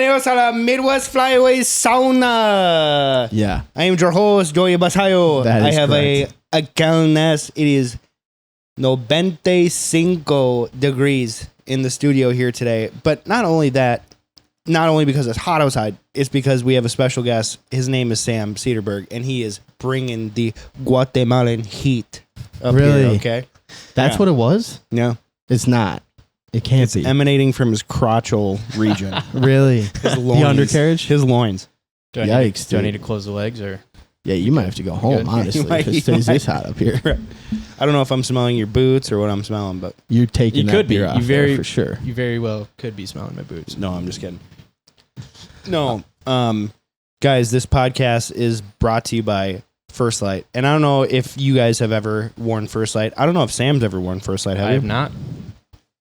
bienvenidos a la Midwest Flyways Sauna. Yeah. I am your host, Joey Basayo. I have correct. a calendness. It is 95 degrees in the studio here today. But not only that, not only because it's hot outside, it's because we have a special guest. His name is Sam Cederberg, and he is bringing the Guatemalan heat up Really? here, okay? That's what it was? No. It's not. It can't be. Emanating from his crotchal region. Really? His loins. The undercarriage? His loins. Do I Yikes, need dude. to close the legs or? Yeah, you might have to go home, Good. honestly, You might- if it you stays might. this hot up here. I don't know if I'm smelling your boots or what I'm smelling, but You're taking You that could be. beer You off very- there for sure. You very well could be smelling my boots. no, I'm just kidding. No, guys, this podcast is brought to you by First Light. And I don't know if you guys have ever worn First Light. I don't know if Sam's ever worn First Light. Have I you? have not.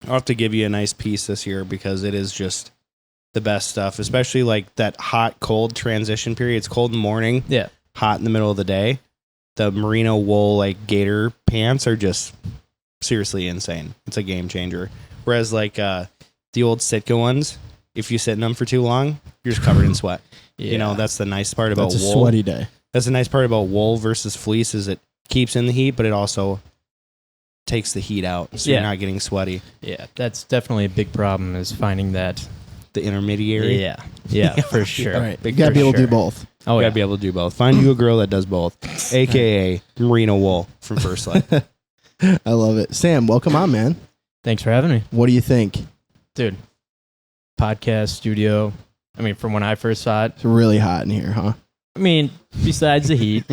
I'll have to give you a nice piece this year because it is just the best stuff, especially like that hot, cold transition period. It's cold in the morning, Yeah. hot in the middle of the day. The merino wool, like gator pants are just seriously insane. It's a game changer. Whereas like the old Sitka ones, if you sit in them for too long, you're just covered in sweat. Yeah. You know, that's the nice part about That's a wool. sweaty day. That's the nice part about wool versus fleece is it keeps in the heat, but it also takes the heat out, so you're Yeah. not getting sweaty. Yeah. That's definitely a big problem is finding that. The intermediary. Yeah. Yeah, for sure. All right. You Big got to be for able to do sure. both. Oh, You yeah. gotta be able to do both. Find you a girl that does both, aka merino wool from First Light. I love it. Sam, welcome on, man. Thanks for having me. What do you think? Dude, podcast, studio. I mean, from when I first saw it, It's really hot in here, huh? I mean, besides the heat,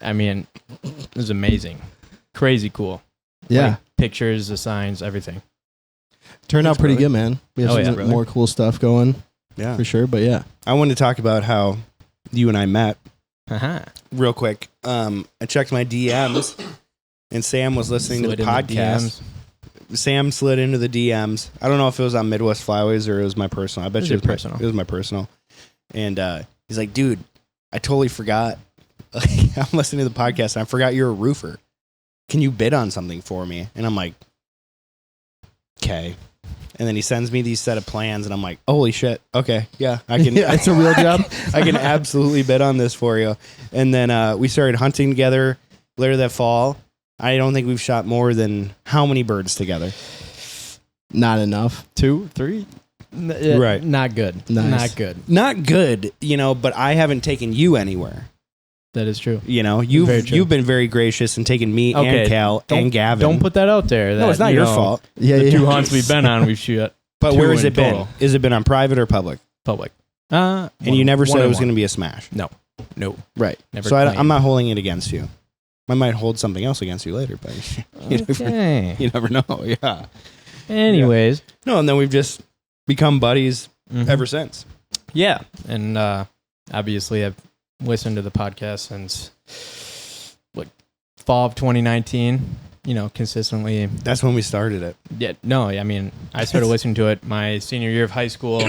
I mean, it was amazing. Crazy cool. Yeah. Like, pictures, the signs, everything. Turned out Thanks, pretty brother. good, man. We have Oh, yeah, some brother. more cool stuff going Yeah, for sure, but yeah. I wanted to talk about how you and I met Haha. real quick. I checked my DMs, and Sam was listening Slid to the in podcast. Sam slid into the DMs. I don't know if it was on Midwest Flyways or it was my personal. I bet It you was your personal. It was my personal. And he's like, dude, I totally forgot. I'm listening to the podcast and I forgot you're a roofer. Can you bid on something for me? And I'm like, okay. And then he sends me these set of plans and I'm like, holy shit. Okay. Yeah, I can. Yeah, it's a real job. I can absolutely bid on this for you. And then we started hunting together later that fall. I don't think we've shot more than how many birds together? Not enough. 2, 3. Right. Not good. Nice. Not good. Not good, but I haven't taken you anywhere. That is true. You've Very true. you've been very gracious in taking me Okay, and Cal and Gavin. Don't put that out there. No, it's not your fault. Yeah, The yeah. 2 hunts we've been on, we've shot But 2 where has in it been? total. Has it been on private or public? Public. And you never said it was going to be a smash. No. Right. Never So I'm claimed. not holding it against you. I might hold something else against you later, but Okay. you never know. Yeah. Anyways. No, and then we've just become buddies Mhm. ever since. Yeah. And obviously, I've listened to the podcast since fall of 2019, consistently. That's when we started it. Yeah, no, I mean, I started listening to it my senior year of high school.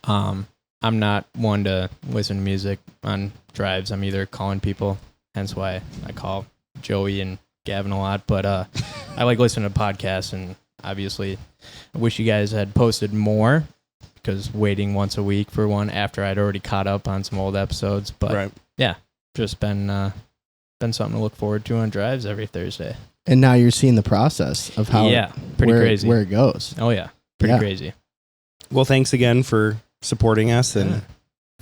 I'm not one to listen to music on drives. I'm either calling people, hence why I call Joey and Gavin a lot. But I like listening to podcasts, and obviously, I wish you guys had posted more because waiting once a week for one after I'd already caught up on some old episodes. But just been something to look forward to on drives every Thursday. And now you're seeing the process of how pretty where, crazy. where it goes. Oh yeah, pretty Yeah. crazy. Well, thanks again for supporting us and Yeah,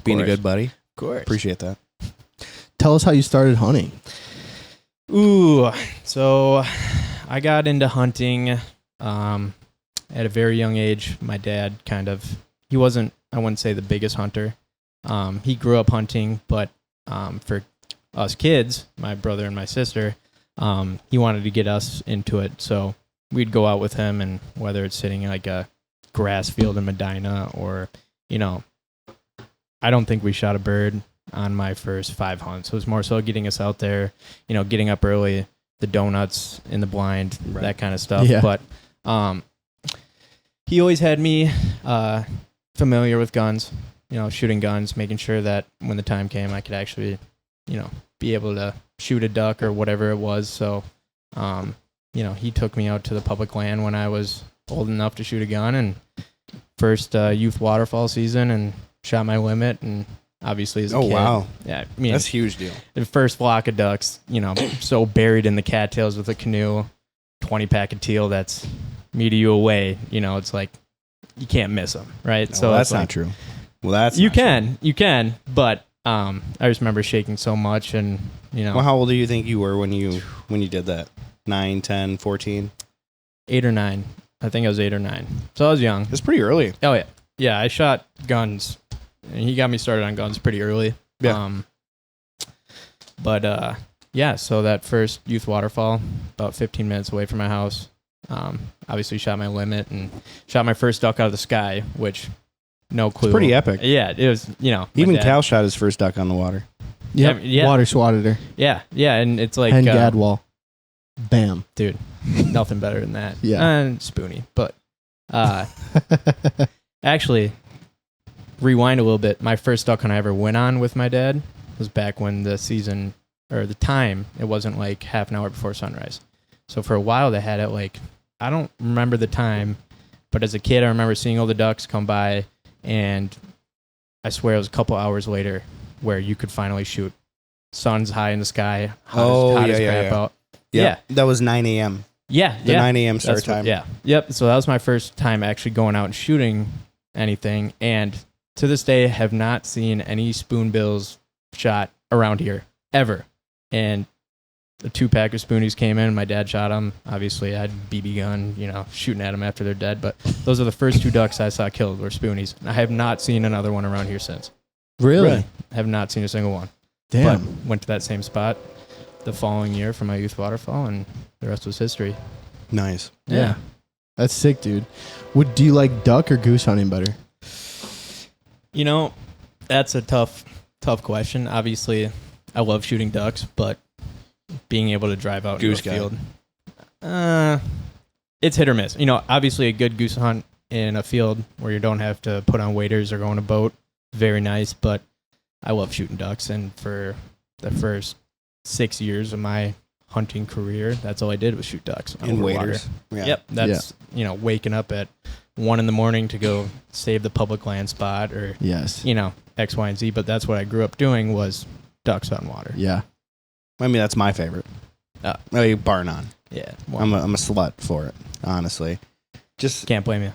being a course. good buddy. Of course. Appreciate that. Tell us how you started hunting. Ooh, so I got into hunting at a very young age. My dad he wasn't, I wouldn't say the biggest hunter. He grew up hunting, but for us kids, my brother and my sister, he wanted to get us into it. So we'd go out with him, and whether it's sitting in like a grass field in Medina or, I don't think we shot a bird on my first 5 hunts. It was more so getting us out there, getting up early, the donuts in the blind, Right. that kind of stuff. Yeah. But he always had me familiar with guns, shooting guns, making sure that when the time came, I could actually, be able to shoot a duck or whatever it was. So, he took me out to the public land when I was old enough to shoot a gun, and first youth waterfall season and shot my limit, and obviously as a kid. Wow. Yeah, I mean, That's a huge deal. the first flock of ducks, so buried in the cattails with a canoe, 20-pack of teal that's me to you away, it's like you can't miss them, right? No, so well, that's it's like, not true. Well, that's you not true. can, but I just remember shaking so much, and Well, how old do you think you were when you did that? 9, 10, 14? 8 or 9. I think I was 8 or 9. So I was young. That's pretty early. Oh yeah, yeah. I shot guns, and he got me started on guns pretty early. Yeah. Yeah. So that first youth waterfall, about 15 minutes away from my house. Obviously shot my limit and shot my first duck out of the sky, which no clue. It's pretty epic. Yeah, it was. Even my dad- Cal shot his first duck on the water. Yep. Yeah. Water swatted her. Yeah, and it's like Hen Gadwall. Bam. dude, nothing better than that. Yeah. And spoony, but actually, rewind a little bit. My first duck hunt I ever went on with my dad was back when the season or the time, it wasn't like half an hour before sunrise. So for a while they had it like, I don't remember the time, but as a kid I remember seeing all the ducks come by, and I swear it was a couple hours later where you could finally shoot. Sun's high in the sky, hot as crap out. Yeah. That was 9 a.m. Yeah, The 9 a.m. start That's what- time. yeah. Yep. So that was my first time actually going out and shooting anything. And to this day, have not seen any spoonbills shot around here ever. And the 2-pack of spoonies came in. My dad shot them. Obviously, I had BB gun, shooting at them after they're dead. But those are the first 2 ducks I saw killed were spoonies. I have not seen another one around here since. Really? Have not seen a single one. Damn. But went to that same spot the following year for my youth waterfall, and the rest was history. Nice. Yeah. That's sick, dude. Do you like duck or goose hunting better? That's a tough question. Obviously, I love shooting ducks, but being able to drive out Goose into guy. a field, it's hit or miss. Obviously a good goose hunt in a field where you don't have to put on waders or go on a boat, very nice. But I love shooting ducks, and for the first 6 years of my hunting career, that's all I did was shoot ducks In over waders. water. Yeah. Yep, that's waking up at 1 a.m. to go save the public land spot, or Yes. X, Y, and Z. But that's what I grew up doing was ducks on water. Yeah. I mean, that's my favorite. Bar none. Yeah, I'm a slut for it, honestly. Just can't blame you.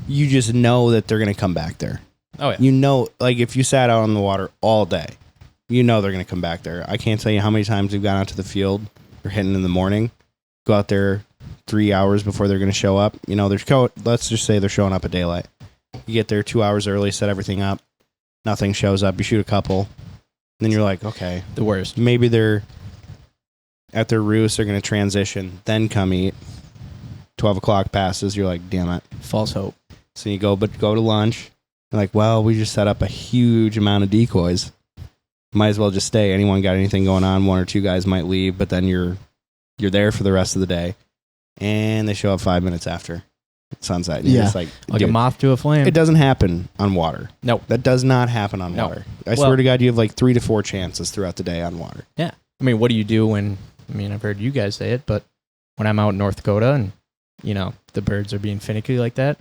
you just know that they're gonna come back there. Oh yeah, You know, like if you sat out on the water all day, you know they're gonna come back there. I can't tell you how many times we've gone out to the field or hitting in the morning, go out there 3 hours before they're gonna show up. Let's just say they're showing up at daylight. You get there 2 hours early, set everything up, nothing shows up. You shoot a couple, and then you're like, okay, the worst. maybe they're at their roost, they're going to transition, then come eat. 12 o'clock passes, you're like, damn it. False hope. So you go to lunch. You're like, well, we just set up a huge amount of decoys. Might as well just stay. Anyone got anything going on? 1 or 2 guys might leave, but then you're there for the rest of the day. And they show up 5 minutes after sunset. And you're Yeah. just like Like a dude, moth to a flame. it doesn't happen on water. No. That does not happen on No. water. I swear to God, you have like 3 to 4 chances throughout the day on water. Yeah. I mean, what do you do when? I've heard you guys say it, but when I'm out in North Dakota and the birds are being finicky like that,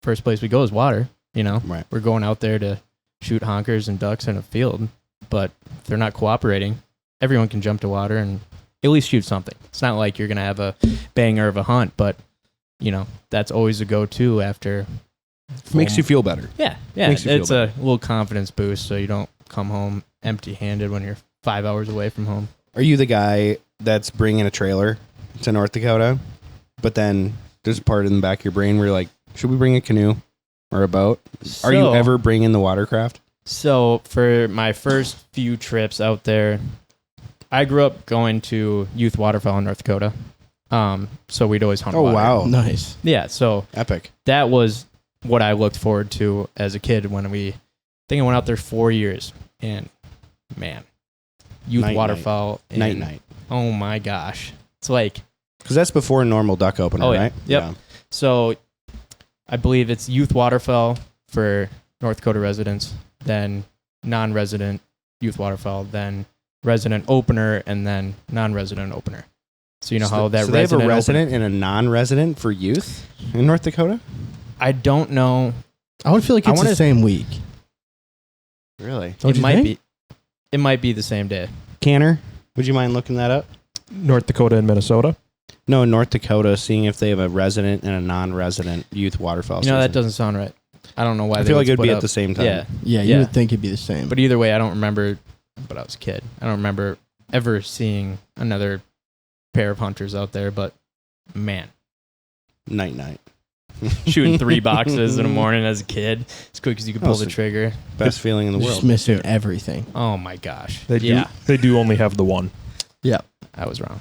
first place we go is water. Right. We're going out there to shoot honkers and ducks in a field, but if they're not cooperating, everyone can jump to water and at least shoot something. It's not like you're gonna have a banger of a hunt, but that's always a go-to after. Makes you feel better. Yeah. Makes you feel It's a little confidence boost, so you don't come home empty-handed when you're 5 hours away from home. Are you the guy that's bringing a trailer to North Dakota, but then there's a part in the back of your brain where you're like, should we bring a canoe or a boat? Are you So- ever bringing the watercraft? So for my first few trips out there, I grew up going to youth waterfowl in North Dakota. So we'd always hunt Oh, water. wow. Nice. Yeah, so Epic. that was what I looked forward to as a kid when I think I went out there 4 years, and man, youth Night, waterfowl. and- Night. Oh my gosh. It's like, Because that's before normal duck opener, Oh, yeah. right? Yep. so I believe it's youth waterfowl for North Dakota residents, then non-resident youth waterfowl, then resident opener, and then non-resident opener. So how that so they have a resident resident and a non-resident for youth in North Dakota? I don't know I would feel like I it's the wanna- same week. Really? Don't it you might think? be. It might be the same day. Canner, would you mind looking that up? North Dakota and Minnesota. No, North Dakota, seeing if they have a resident and a non-resident youth waterfowl You know, that season. doesn't sound right. I don't know why. I they feel would like it'd split be up. at the same time. Yeah, Yeah, you Yeah. would think it'd be the same. but either way, I don't remember. But I was a kid. I don't remember ever seeing another pair of hunters out there. But man, Night. shooting 3 boxes in the morning as a kid, as quick as you could pull the so- trigger. Best feeling in the You're world. just missing everything. Oh my gosh. They do only have the one. I was wrong.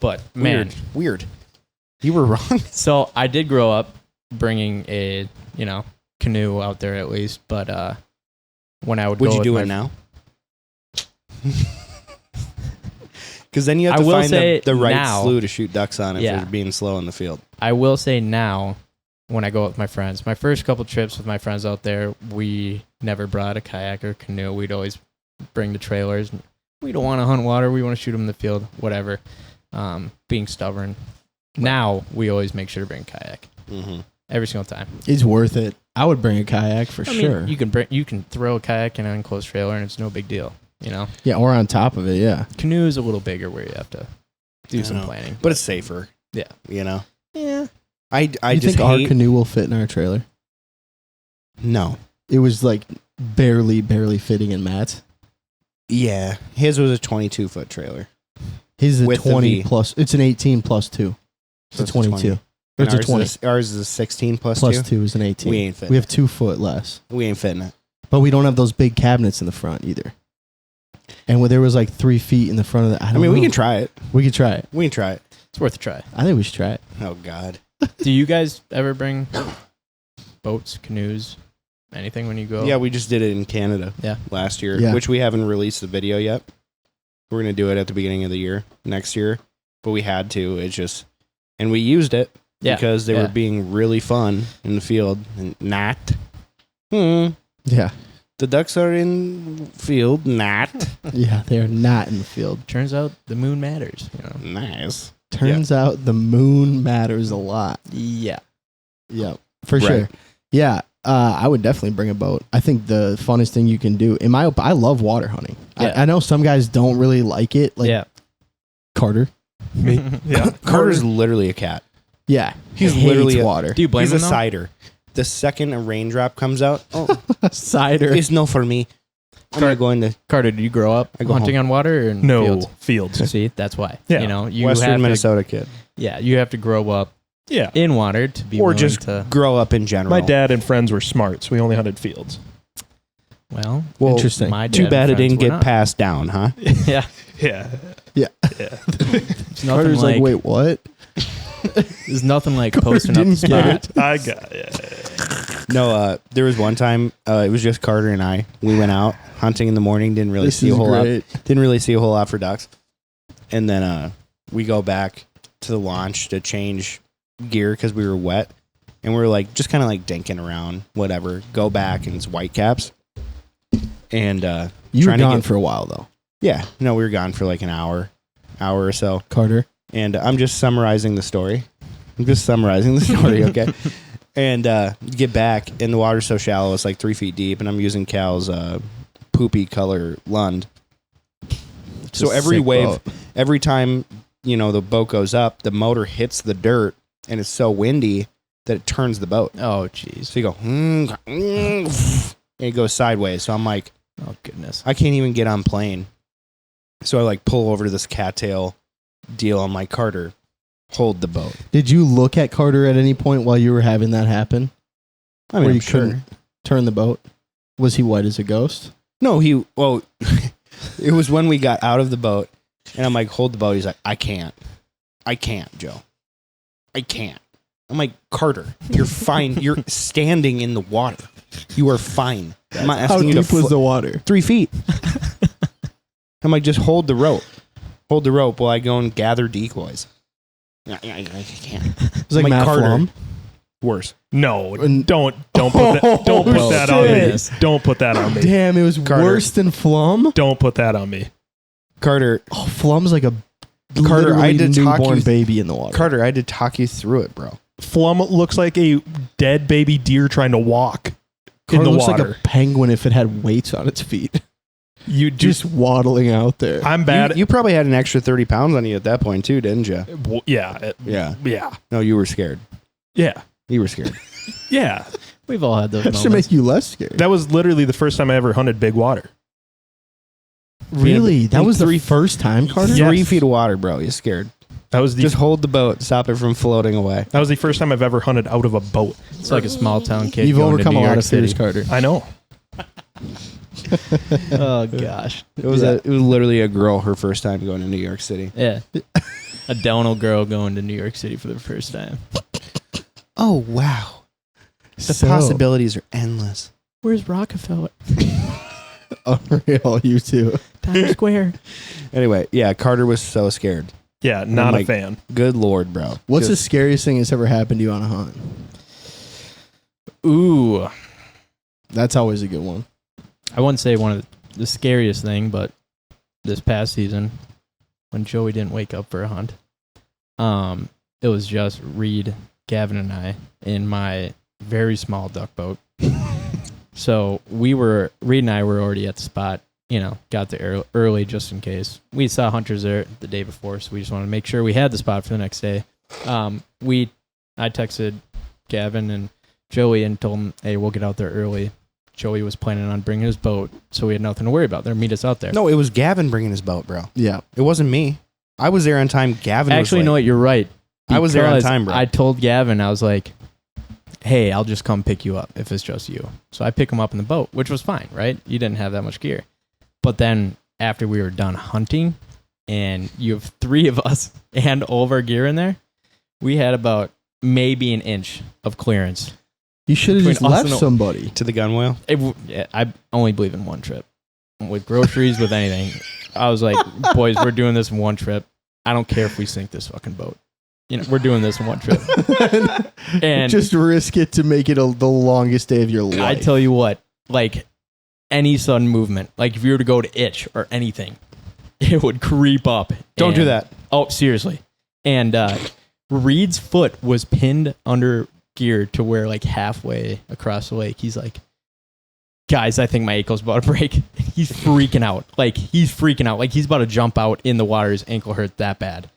But man, Weird. You were wrong. so I did grow up bringing a canoe out there at least. But when I would Would go you with do my it now? Because then you have I to will find say the right now- slough to shoot ducks on if Yeah. they're being slow in the field. I will say now, when I go with my friends, my first couple trips with my friends out there, we never brought a kayak or canoe. We'd always bring the trailers. We don't want to hunt water. We want to shoot them in the field, whatever. Being stubborn. Now, we always make sure to bring a kayak. Mm-hmm. Every single time. It's worth it. I would bring a kayak for I mean, sure. you can throw a kayak in an enclosed trailer and it's no big deal. Yeah, or on top of it, yeah. Canoe is a little bigger where you have to do some planning. But it's safer. Yeah. Yeah. Yeah. I You just think our hate... canoe will fit in our trailer? No. It was like barely fitting in Matt's. Yeah. His was a 22-foot trailer. His is a With the 20 V. plus. It's an 18 plus 2. So It's a 22. Or it's a 20. Ours is a 16 plus Plus 2. 2 is an 18. We ain't fitting We have 2 foot less. We ain't fitting it. But we don't have those big cabinets in the front either. And when there was like 3 feet in the front of the... I mean, we can try it. We could try it. We can try it. It's worth a try. I think we should try it. Oh, God. Do you guys ever bring boats, canoes, anything when you go? Yeah, we just did it in Canada last year, Yeah. which we haven't released the video yet. We're going to do it at the beginning of the year, next year. But we had to. It's just... And we used it because they were being really fun in the field. And not. Yeah. The ducks are in field, not. Yeah, they are not in the field. Turns out the moon matters. Nice. Turns out the moon matters a lot. Yeah. Yeah, for Right. sure. Yeah, I would definitely bring a boat. I think the funnest thing you can do, I love water hunting. Yeah. I know some guys don't really like it, like Carter. Me? Yeah. Carter's literally a cat. Yeah, He's he literally hates a- water. Do you blame He's him a though? cider. The second a raindrop comes out, Cider. it's no for me. I'm not going to Carter, did you grow up I go hunting on water or in No fields? fields. See, that's why. Yeah. You Western have Minnesota kid. you have to grow up Yeah. in water to be Or willing just to. grow up in general. My dad and friends were smart, so we only hunted fields. Well, Well, Interesting. my too dad bad it and friends didn't were get not. passed down, huh? Yeah, Yeah. it's nothing Carter's like, wait, what? There's nothing like posting up the didn't get spot. I got it. No, there was one time it was just Carter and I. We went out hunting in the morning. Didn't really This see is a whole lot. great. Didn't really see a whole lot for ducks. And then we go back to the launch to change gear because we were wet, and we were like just kind of like dinking around, whatever. Go back and it's whitecaps. And You were trying to gone get- for a while though, yeah, no, we were gone for like an hour or so. Carter. And I'm just summarizing the story. Okay. And get back, and the water's so shallow, it's like 3 feet deep, and I'm using Cal's poopy color Lund. It's So a every sick wave, boat. every time, the boat goes up, the motor hits the dirt, and it's so windy that it turns the boat. Oh, jeez. So you go, and it goes sideways. So I'm like, Oh, goodness. I can't even get on plane. So I like pull over to this cattail deal on my Carter, hold the boat. Did you look at Carter at any point while you were having that happen? I mean, Where I'm you sure. couldn't turn the boat? Was he white as a ghost? No, it was when we got out of the boat, and I'm like, hold the boat. He's like, I can't, Joe. I can't. I'm like, Carter, you're fine. You're standing in the water. You are fine. I'm not How asking you to deep was the water? 3 feet. I'm like, just hold the rope. Hold the rope while I go and gather decoys. I can't. It was like Mike Matt Carter. Flom. Worse. No, And- don't put that. Don't put Oh, that on me. shit. Don't put that on me. Damn, it was Carter. worse than Flum. Don't put that on me. Carter, Oh, Flum's like a Carter, I had to talk newborn you- baby in the water. I had to talk you through it, bro. Flum looks like a dead baby deer trying to walk. Carter the looks water. like a penguin if it had weights on its feet. You Just waddling out there. I'm bad. You probably had an extra 30 pounds on you at that point too, didn't you? Yeah. Yeah. No, you were scared. Yeah. You were scared. Yeah. We've all had those That moments. should make you less scared. That was literally the first time I ever hunted big water. Really? That in was the 3 first time, Carter? Yeah. 3 feet of water, bro. You're scared. That was the Just hold the boat. Stop it from floating away. that was the first time I've ever hunted out of a boat. It's like a small town kid. You've going overcome to a New lot York of fears, City. Carter. I know. Oh gosh. It was it was literally a girl her first time going to New York City. Yeah. A Donald girl going to New York City for the first time. Oh wow. The So- possibilities are endless. Where's Rockefeller? Unreal, you two. Times Square. Anyway, yeah, Carter was so scared. Yeah, not like- a fan. Good lord, bro. What's the Just- scariest thing that's ever happened to you on a hunt? Ooh. That's always a good one. I wouldn't say one of the scariest thing, but this past season, when Joey didn't wake up for a hunt, it was just Reed, Gavin, and I in my very small duck boat. So Reed and I were already at the spot, got there early just in case. We saw hunters there the day before, so we just wanted to make sure we had the spot for the next day. I texted Gavin and Joey and told them, hey, we'll get out there early. Joey was planning on bringing his boat, so we had nothing to worry about. They'll meet us out there. No, it was Gavin bringing his boat, bro. Yeah. It wasn't me. I was there on time. Gavin Actually, was no, late. you're right. I was there on Because time, bro. I told Gavin, I was like, hey, I'll just come pick you up if it's just you. So I pick him up in the boat, which was fine, right? You didn't have that much gear. But then after we were done hunting and you have 3 of us and all of our gear in there, we had about maybe an inch of clearance. You should have Between just us left and the- somebody. to the gunwale. I only believe in one trip. With groceries, with anything. I was like, boys, we're doing this in one trip. I don't care if we sink this fucking boat. We're doing this in one trip. And just risk it to make it the longest day of your life. I tell you what, like any sudden movement, like if you were to go to itch or anything, it would creep up. Don't do And- that. Oh, seriously. And Reed's foot was pinned under gear to where like halfway across the lake, he's like, guys, I think my ankle's about to break. He's freaking out. Like he's about to jump out in the water. His ankle hurt that bad.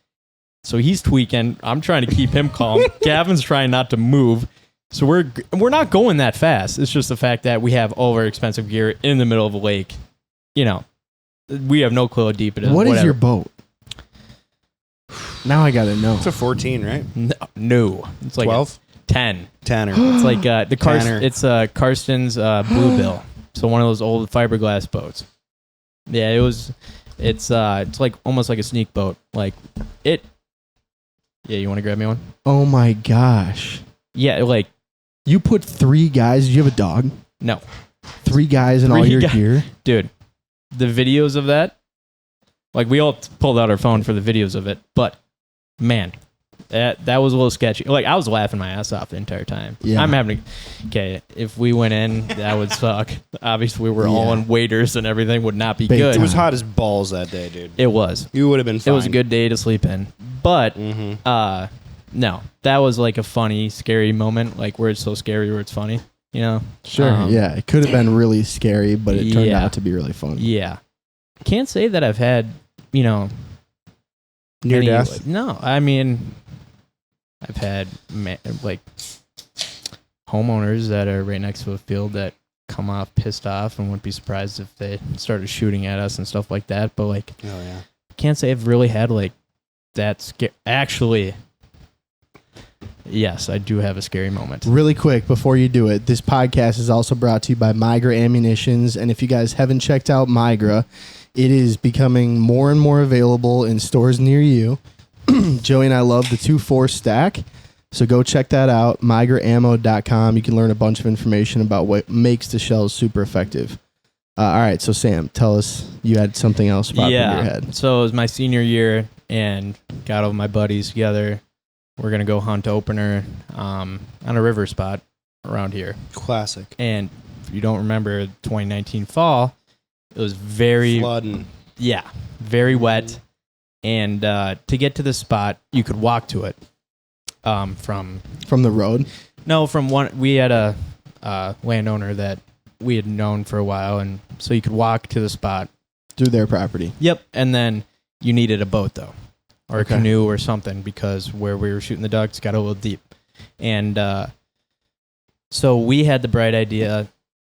So he's tweaking. I'm trying to keep him calm. Gavin's trying not to move. So we're not going that fast. It's just the fact that we have all of our expensive gear in the middle of a lake. We have no clue how deep it is. What is whatever. your boat? Now I gotta know. It's a 14, right? No. It's like 12? 10. 10 or It's like the Tanner. It's Karsten's Bluebill. So one of those old fiberglass boats. Yeah, it's like almost like a sneak boat. Like it. Yeah, you want to grab me one? Oh my gosh. Yeah, like You put 3 guys. Do you have a dog? no, 3 guys and all 3 your guys. gear? dude. The videos of that, like we all pulled out our phone for the videos of it, but man, that was a little sketchy. Like I was laughing my ass off the entire time. Yeah. I'm having okay. If we went in, that would suck. Obviously, we were all Yeah. in waders and everything would not be Big good. It was time. hot as balls that day, dude. It was. You would have been fine. It was a good day to sleep in, but Mm-hmm. no, that was like a funny, scary moment. Like where it's so scary, where it's funny. Sure. Yeah. It could have been really scary, but it turned Yeah. out to be really fun. Yeah, can't say that I've had Near any- death. No, I mean, I've had like homeowners that are right next to a field that come off pissed off and wouldn't be surprised if they started shooting at us and stuff like that. But like, Oh, yeah. can't say I've really had like that scare. Actually, yes, I do have a scary moment. Really quick before you do it, this podcast is also brought to you by Migra Ammunitions. And if you guys haven't checked out Migra, it is becoming more and more available in stores near you. Joey and I love the 2-4 stack. So go check that out, migraammo.com. You can learn a bunch of information about what makes the shells super effective. All right, so Sam, tell us you had something else pop into your head. So it was my senior year and got all my buddies together. We're going to go hunt opener on a river spot around here. Classic. And if you don't remember 2019 fall, it was very, Flooding. very wet. And to get to the spot, you could walk to it from From the road? one. We had a landowner that we had known for a while, and so you could walk to the spot Through their property. Yep. And then you needed a boat, though, or Okay. a canoe or something, because where we were shooting the ducks got a little deep. And so we had the bright idea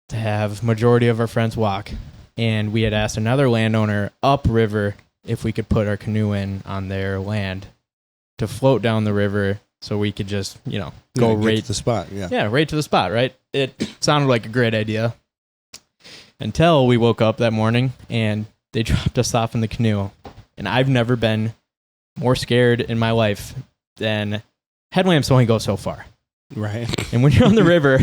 to have majority of our friends walk. And we had asked another landowner upriver if we could put our canoe in on their land to float down the river so we could just, go Get right to the spot. Yeah. yeah, right to the spot, right? It sounded like a great idea until we woke up that morning and they dropped us off in the canoe. And I've never been more scared in my life than headlamps only go so far. Right. And when you're on the river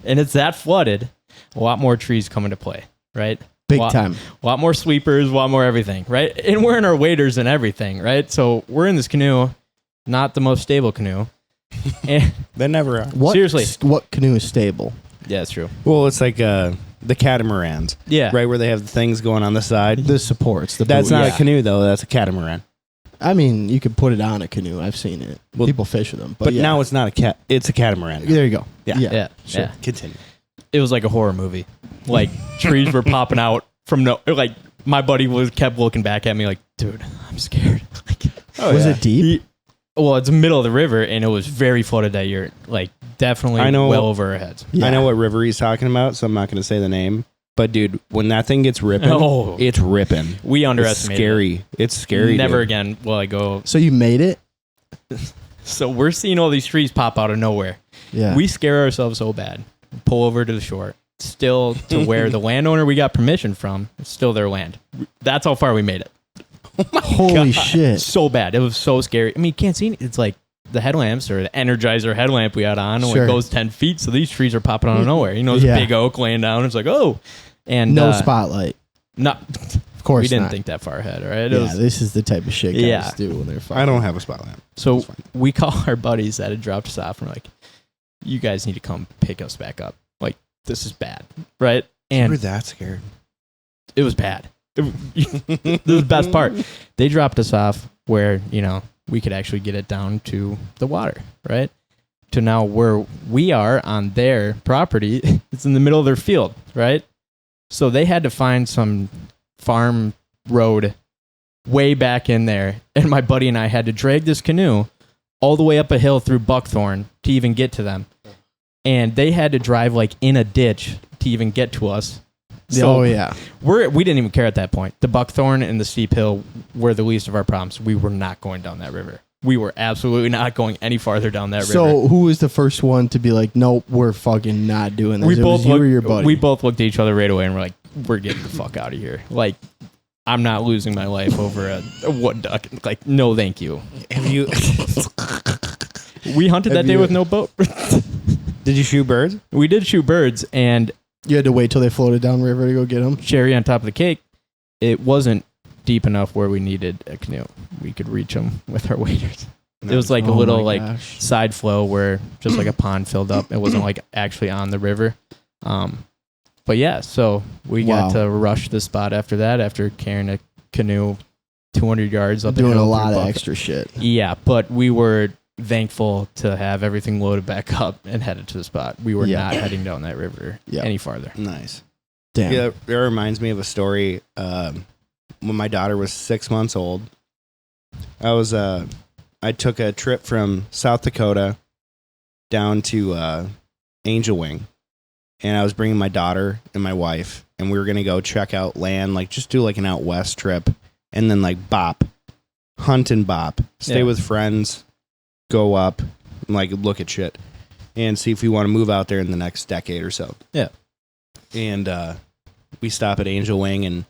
and it's that flooded, a lot more trees come into play, right? Big Lot- time. A lot more sweepers, a lot more everything, right? And we're in our waders and everything, right? So we're in this canoe, not the most stable canoe. And They never are. What, Seriously. What canoe is stable? yeah, it's true. Well, it's like the catamarans, Yeah. right, where they have the things going on the side. The supports. The That's buoy. not yeah. a canoe, though. That's a catamaran. I mean, you could put it on a canoe. I've seen it. Well, People fish with them. But yeah. now it's not a cat. It's a catamaran. There you go. Yeah. Yeah. Sure. Yeah. Continue. It was like a horror movie. Like trees were popping out from like my buddy kept looking back at me like, dude, I'm scared. Like, Was it deep? well, it's the middle of the river and it was very flooded that year. Like definitely I know- well over our heads. Yeah. I know what river he's talking about, so I'm not going to say the name. But, dude, when that thing gets ripping, Oh. it's ripping. We It's underestimated. scary. It's scary. Never dude. again will I go. So you made it? So we're seeing all these trees pop out of nowhere. Yeah. We scare ourselves so bad. Pull over to the shore. Still to where the landowner we got permission from, it's still their land. That's how far we made it. Holy shit. So bad. It was so scary. I mean, you can't see it's like the headlamps or the Energizer headlamp we had on only Sure. goes 10 feet. So these trees are popping out of nowhere. There's Yeah. a big oak laying down. It's like, oh. And No spotlight. Not, Of course we didn't not. think that far ahead, right? It Yeah, was- this is the type of shit guys Yeah. do when they're fucking. I don't have a spot lamp. so It's fine. we call our buddies that had dropped us off and we're like, you guys need to come pick us back up. Like, this is bad, right? We're And that scared. it was bad. This is the best part. They dropped us off where, we could actually get it down to the water, right? To now where we are on their property, it's in the middle of their field, right? So they had to find some farm road way back in there. And my buddy and I had to drag this canoe all the way up a hill through buckthorn to even get to them. And they had to drive like in a ditch to even get to us. So Oh, yeah. we didn't even care at that point. The buckthorn and the steep hill were the least of our problems. We were not going down that river. We were absolutely not going any farther down that river. So who was the first one to be like, nope, we're fucking not doing this? we It both was you or your buddy? we both looked at each other right away and we're like, we're getting the fuck out of here. Like, I'm not losing my life over a wood duck. Like, no, thank you. Have you? We hunted that Have day you- with no boat. Did you shoot birds? We did shoot birds, and You had to wait till they floated down river to go get them? cherry on top of the cake, it wasn't deep enough where we needed a canoe. We could reach them with our waders. It was like a Oh little my like gosh. side flow where just like a pond filled up. It wasn't like actually on the river. But yeah, so we Wow. got to rush the spot after that after carrying a canoe 200 yards up. doing hill a through lot of buck- extra shit. Yeah, but we were thankful to have everything loaded back up and headed to the spot. We were Yeah. not heading down that river Yeah. any farther. Nice. Damn. Yeah, it reminds me of a story. When my daughter was 6 months old, I took a trip from South Dakota down to Angel Wing, and I was bringing my daughter and my wife, and we were gonna go check out land, like just do like an out west trip, and then like hunt and bop, stay Yeah. with friends, go up, and, like look at shit, and see if we want to move out there in the next decade or so. Yeah. And we stop at Angel Wing, and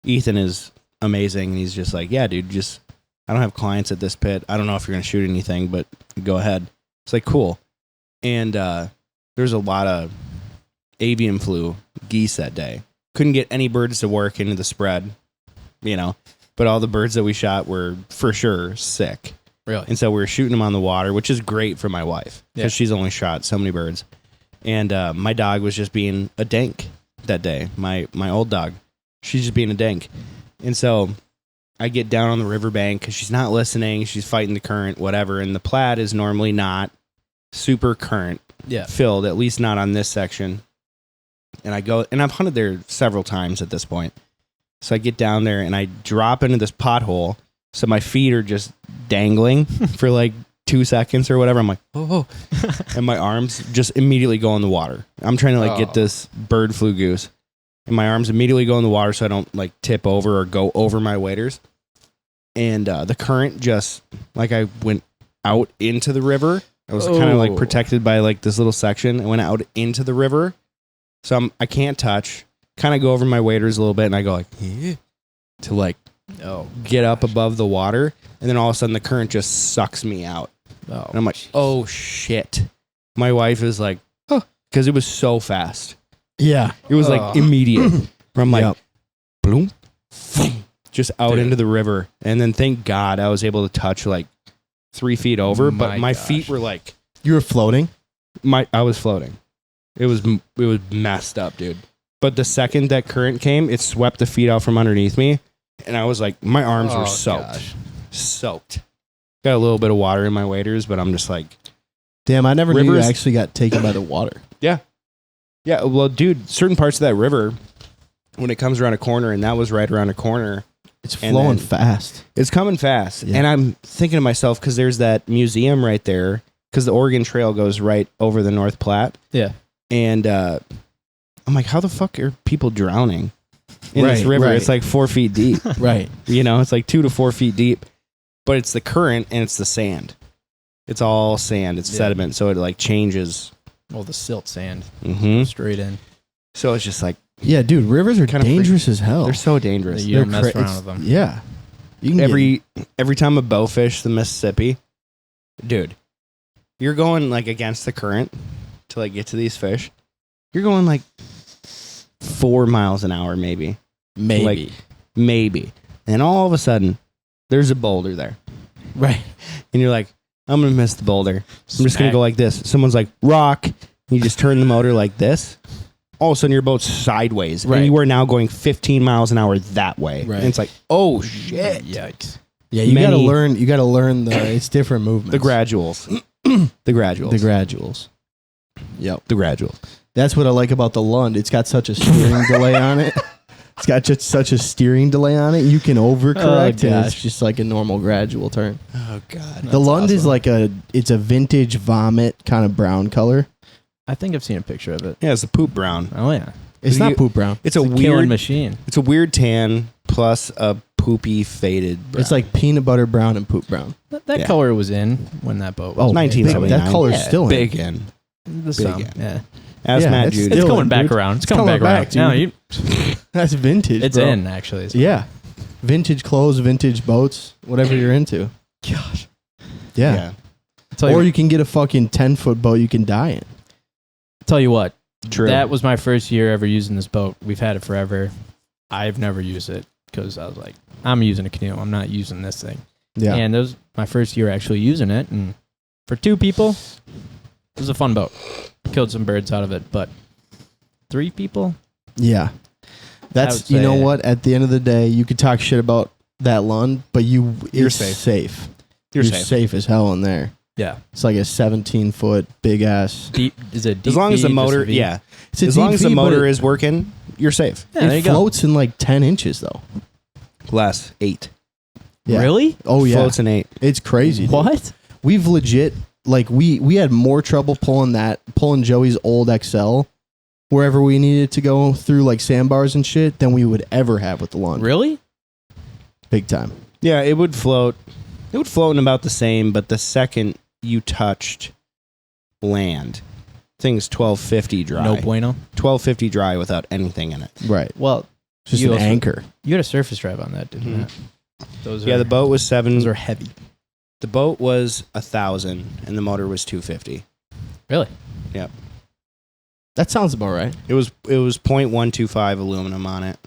Ethan is amazing. And he's just like, yeah, dude, I don't have clients at this pit. I don't know if you're going to shoot anything, but go ahead. It's like, cool. And there's a lot of avian flu geese that day. Couldn't get any birds to work into the spread, but all the birds that we shot were for sure sick. Really? And so we were shooting them on the water, which is great for my wife because Yeah. she's only shot so many birds. And my dog was just being a dank that day. My old dog, she's just being a dank. And so I get down on the riverbank because she's not listening. She's fighting the current, whatever. And the Platte is normally not super current. filled, at least not on this section. And I go, and I've hunted there several times at this point. So I get down there and I drop into this pothole. So my feet are just dangling for like 2 seconds or whatever. I'm like, oh, and my arms just immediately go in the water. I'm trying to like get this bird flu goose, and my arms immediately go in the water so I don't like tip over or go over my waders. And the current just like I went out into the river. I was kind of like protected by like this little section. I went out into the river, so I can't touch. Kind of go over my waders a little bit, and I go like to like get up above the water, and then all of a sudden the current just sucks me out. And I'm like, oh shit. My wife is like, because it was so fast. Yeah. It was like immediate. Where I'm like, bloom, just out into the river. And then thank God I was able to touch like 3 feet over, but my feet were like. You were floating? I was floating. It was messed up, dude. But the second that current came, it swept the feet out from underneath me. And I was like, my arms were soaked. Gosh. Soaked. Got a little bit of water in my waders, but I'm just like. Damn, I never knew you actually got taken by the water. Yeah. Yeah, well, dude, certain parts of that river, when it comes around a corner, and that was right around a corner. It's flowing fast. It's coming fast. Yeah. And I'm thinking to myself, because there's that museum right there, because the Oregon Trail goes right over the North Platte. Yeah. And I'm like, how the fuck are people drowning in this river? Right. It's like 4 feet deep. Right. You know, it's like 2 to 4 feet deep. But it's the current and it's the sand. It's all sand. It's sediment. So it like changes. Well, the silt sand Straight in. So it's just like. Yeah, dude, rivers are kind of dangerous as hell. They're so dangerous. You don't mess around with them. Yeah. You can every time I bow fish the Mississippi, dude, you're going like against the current to like get to these fish. You're going like 4 miles an hour, maybe. Maybe. And all of a sudden, there's a boulder there. Right. And you're like, I'm going to miss the boulder. I'm just going to go like this. Someone's like, rock. And you just turn the motor like this. All of a sudden, your boat's sideways. Right. And you are now going 15 miles an hour that way. Right. And it's like, oh, shit. Yikes. Yeah, you got to learn. You got to learn it's different movements. The graduals. The graduals. Yep. The graduals. That's what I like about the Lund. It's got such a steering delay on it. It's got just such a steering delay on it. You can overcorrect and it's just like a normal gradual turn. Oh, God. The Lund is like it's a vintage vomit kind of brown color. I think I've seen a picture of it. Yeah, it's a poop brown. Oh, yeah. It's not poop brown. It's a killing weird machine. It's a weird tan plus a poopy faded brown. It's like peanut butter brown and poop brown. That color was in when that boat was. Oh, 1979. that color's still big in. The sun. Yeah. Ask Matt Judy. It's coming back around. It's coming back around. No, that's vintage. It's bro. in, actually. Yeah. Vintage clothes, vintage boats, whatever you're into. Gosh. Yeah. Or you can get a fucking 10-foot boat you can die in. Tell you what. True. That was my first year ever using this boat. We've had it forever. I've never used it because I was like, I'm using a canoe. I'm not using this thing. Yeah. And that was my first year actually using it. And for 2 people, it was a fun boat. Killed some birds out of it. But 3 people? Yeah. That's, you know what? At the end of the day, you could talk shit about that Lund, but you're safe. You're safe as hell in there. Yeah. It's like a 17-foot big ass. Deep. Is it deep? As long as the V, motor, just a V? yeah. It's a as deep long as the V, motor is working, you're safe. Yeah, there it you go. floats in like 10 inches though. Less 8. Yeah. Really? Oh yeah. Floats in 8. It's crazy. Dude. What? We've legit like we had more trouble pulling Joey's old XL wherever we needed to go through like sandbars and shit than we would ever have with the Lund. Really? Big time. Yeah, it would float. It would float in about the same, but the second you touched land, thing's 1250 dry. No bueno. 1250 dry without anything in it. Right. Well, Just an anchor. You had a surface drive on that, didn't you? Those Yeah, the boat was 7. Those are heavy. The boat was 1,000 and the motor was 250. Really? Yep. That sounds about right. It was 0.125 aluminum on it,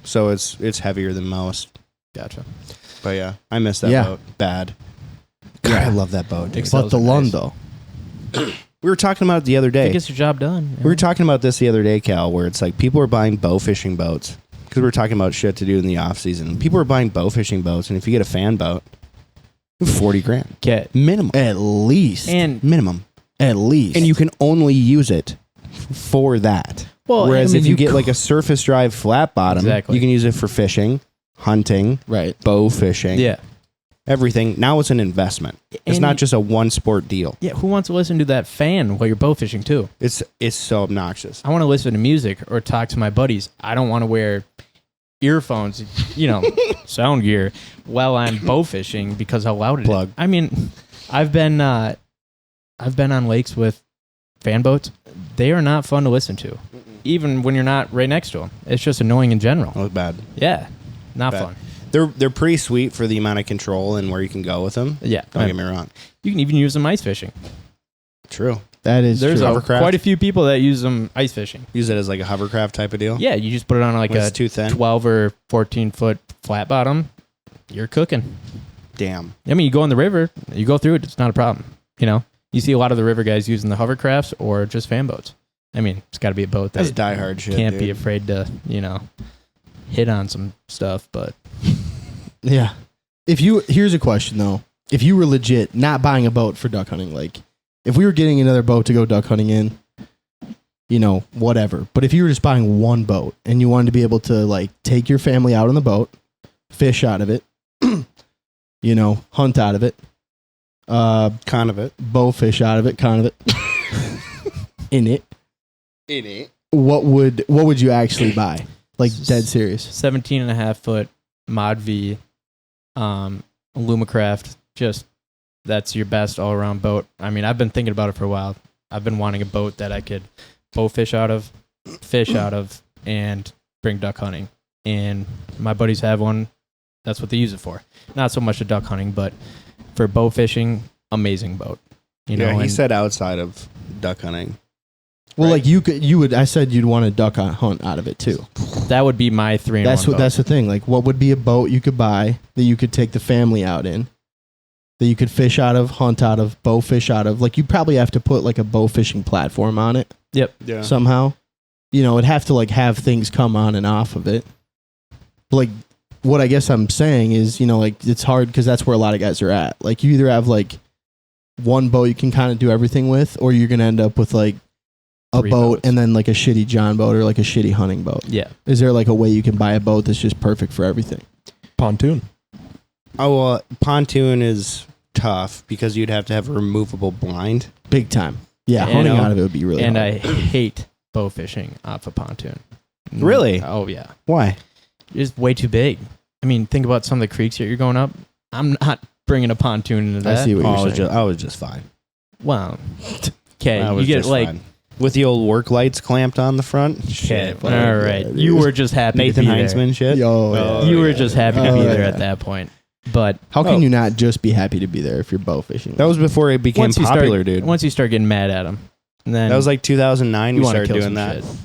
so it's heavier than most. Gotcha. But yeah, I miss that boat bad. God, Yeah. I love that boat. Dude. But the Lund though. We were talking about it the other day. It gets your job done. We were talking about this the other day, Cal, where it's like people are buying bow fishing boats because we were talking about shit to do in the off season. People are buying bow fishing boats, and if you get a fan boat, $40,000 Get minimum. At least. and Minimum. At least. and you can only use it for that. Well, Whereas I mean, if you get like a surface drive flat bottom, Exactly. you can use it for fishing, hunting, right. bow fishing, yeah. everything. Now it's an investment. It's And- not just a one sport deal. Yeah, who wants to listen to that fan while you're bow fishing too? It's so obnoxious. I want to listen to music or talk to my buddies. I don't want to wear earphones, sound gear while I'm bow fishing because how loud it is. Plug. I mean, I've been on lakes with fan boats. They are not fun to listen to, even when you're not right next to them. It's just annoying in general. That was bad. Yeah, not Bad. fun. They're pretty sweet for the amount of control and where you can go with them. Yeah, Don't get me wrong. you can even use them ice fishing. True. That is There's true. Hovercraft? quite a few people that use them ice fishing. Use it as like a hovercraft type of deal. Yeah, you just put it on like When a it's too thin. 12 or 14 foot flat bottom. You're cooking. Damn. I mean, you go on the river, you go through it, it's not a problem. You see a lot of the river guys using the hovercrafts or just fan boats. I mean, it's got to be a boat That's that diehard shit. can't be dude. afraid to, hit on some stuff. But Yeah. Here's a question though. If you were legit not buying a boat for duck hunting, like if we were getting another boat to go duck hunting in, whatever. But if you were just buying one boat and you wanted to be able to like take your family out on the boat, fish out of it, hunt out of it, Kind of it. bow fish out of it, kind of it, in it, what would you actually buy? Like dead serious. 17 and a half foot Mod V, Lumacraft, just that's your best all around boat. I mean, I've been thinking about it for a while. I've been wanting a boat that I could bow fish out of, and bring duck hunting. And my buddies have one. That's what they use it for. Not so much for duck hunting, but for bow fishing, amazing boat. He and said outside of duck hunting. Well, Right. like you would. I said you'd want a duck hunt out of it too. that would be my 3-in-1 That's boat. That's the thing. Like, what would be a boat you could buy that you could take the family out in, that you could fish out of, hunt out of, bow fish out of? Like, you probably have to put like a bow fishing platform on it Yeah. somehow. It'd have to like have things come on and off of it. But, like, what I guess I'm saying is, like it's hard because that's where a lot of guys are at. Like, you either have like one boat you can kind of do everything with, or you're gonna end up with like a 3 boat boats. and then like a shitty John boat or like a shitty hunting boat. Yeah. Is there like a way you can buy a boat that's just perfect for everything? Pontoon. Oh, well, pontoon is tough because you'd have to have a removable blind. Big time. Yeah, And, hunting out of it would be really And hard. I hate bow fishing off a pontoon. Really? Oh, yeah. Why? It's way too big. I mean, think about some of the creeks that you're going up. I'm not bringing a pontoon into that. I see what Oh, you're saying. I was just fine. Wow. Okay, I you was get just like fine. With the old work lights clamped on the front. okay. Shit. All right. You were just happy Nathan to be there. Heinzman shit. Yo, Oh, You were yeah. just happy to Oh, be there yeah. at that point. But How can Oh. you not just be happy to be there if you're bow fishing? That was before it became once you popular, start, dude. Once you start getting mad at them, then That was like 2009 you we want to started kill doing some that. shit.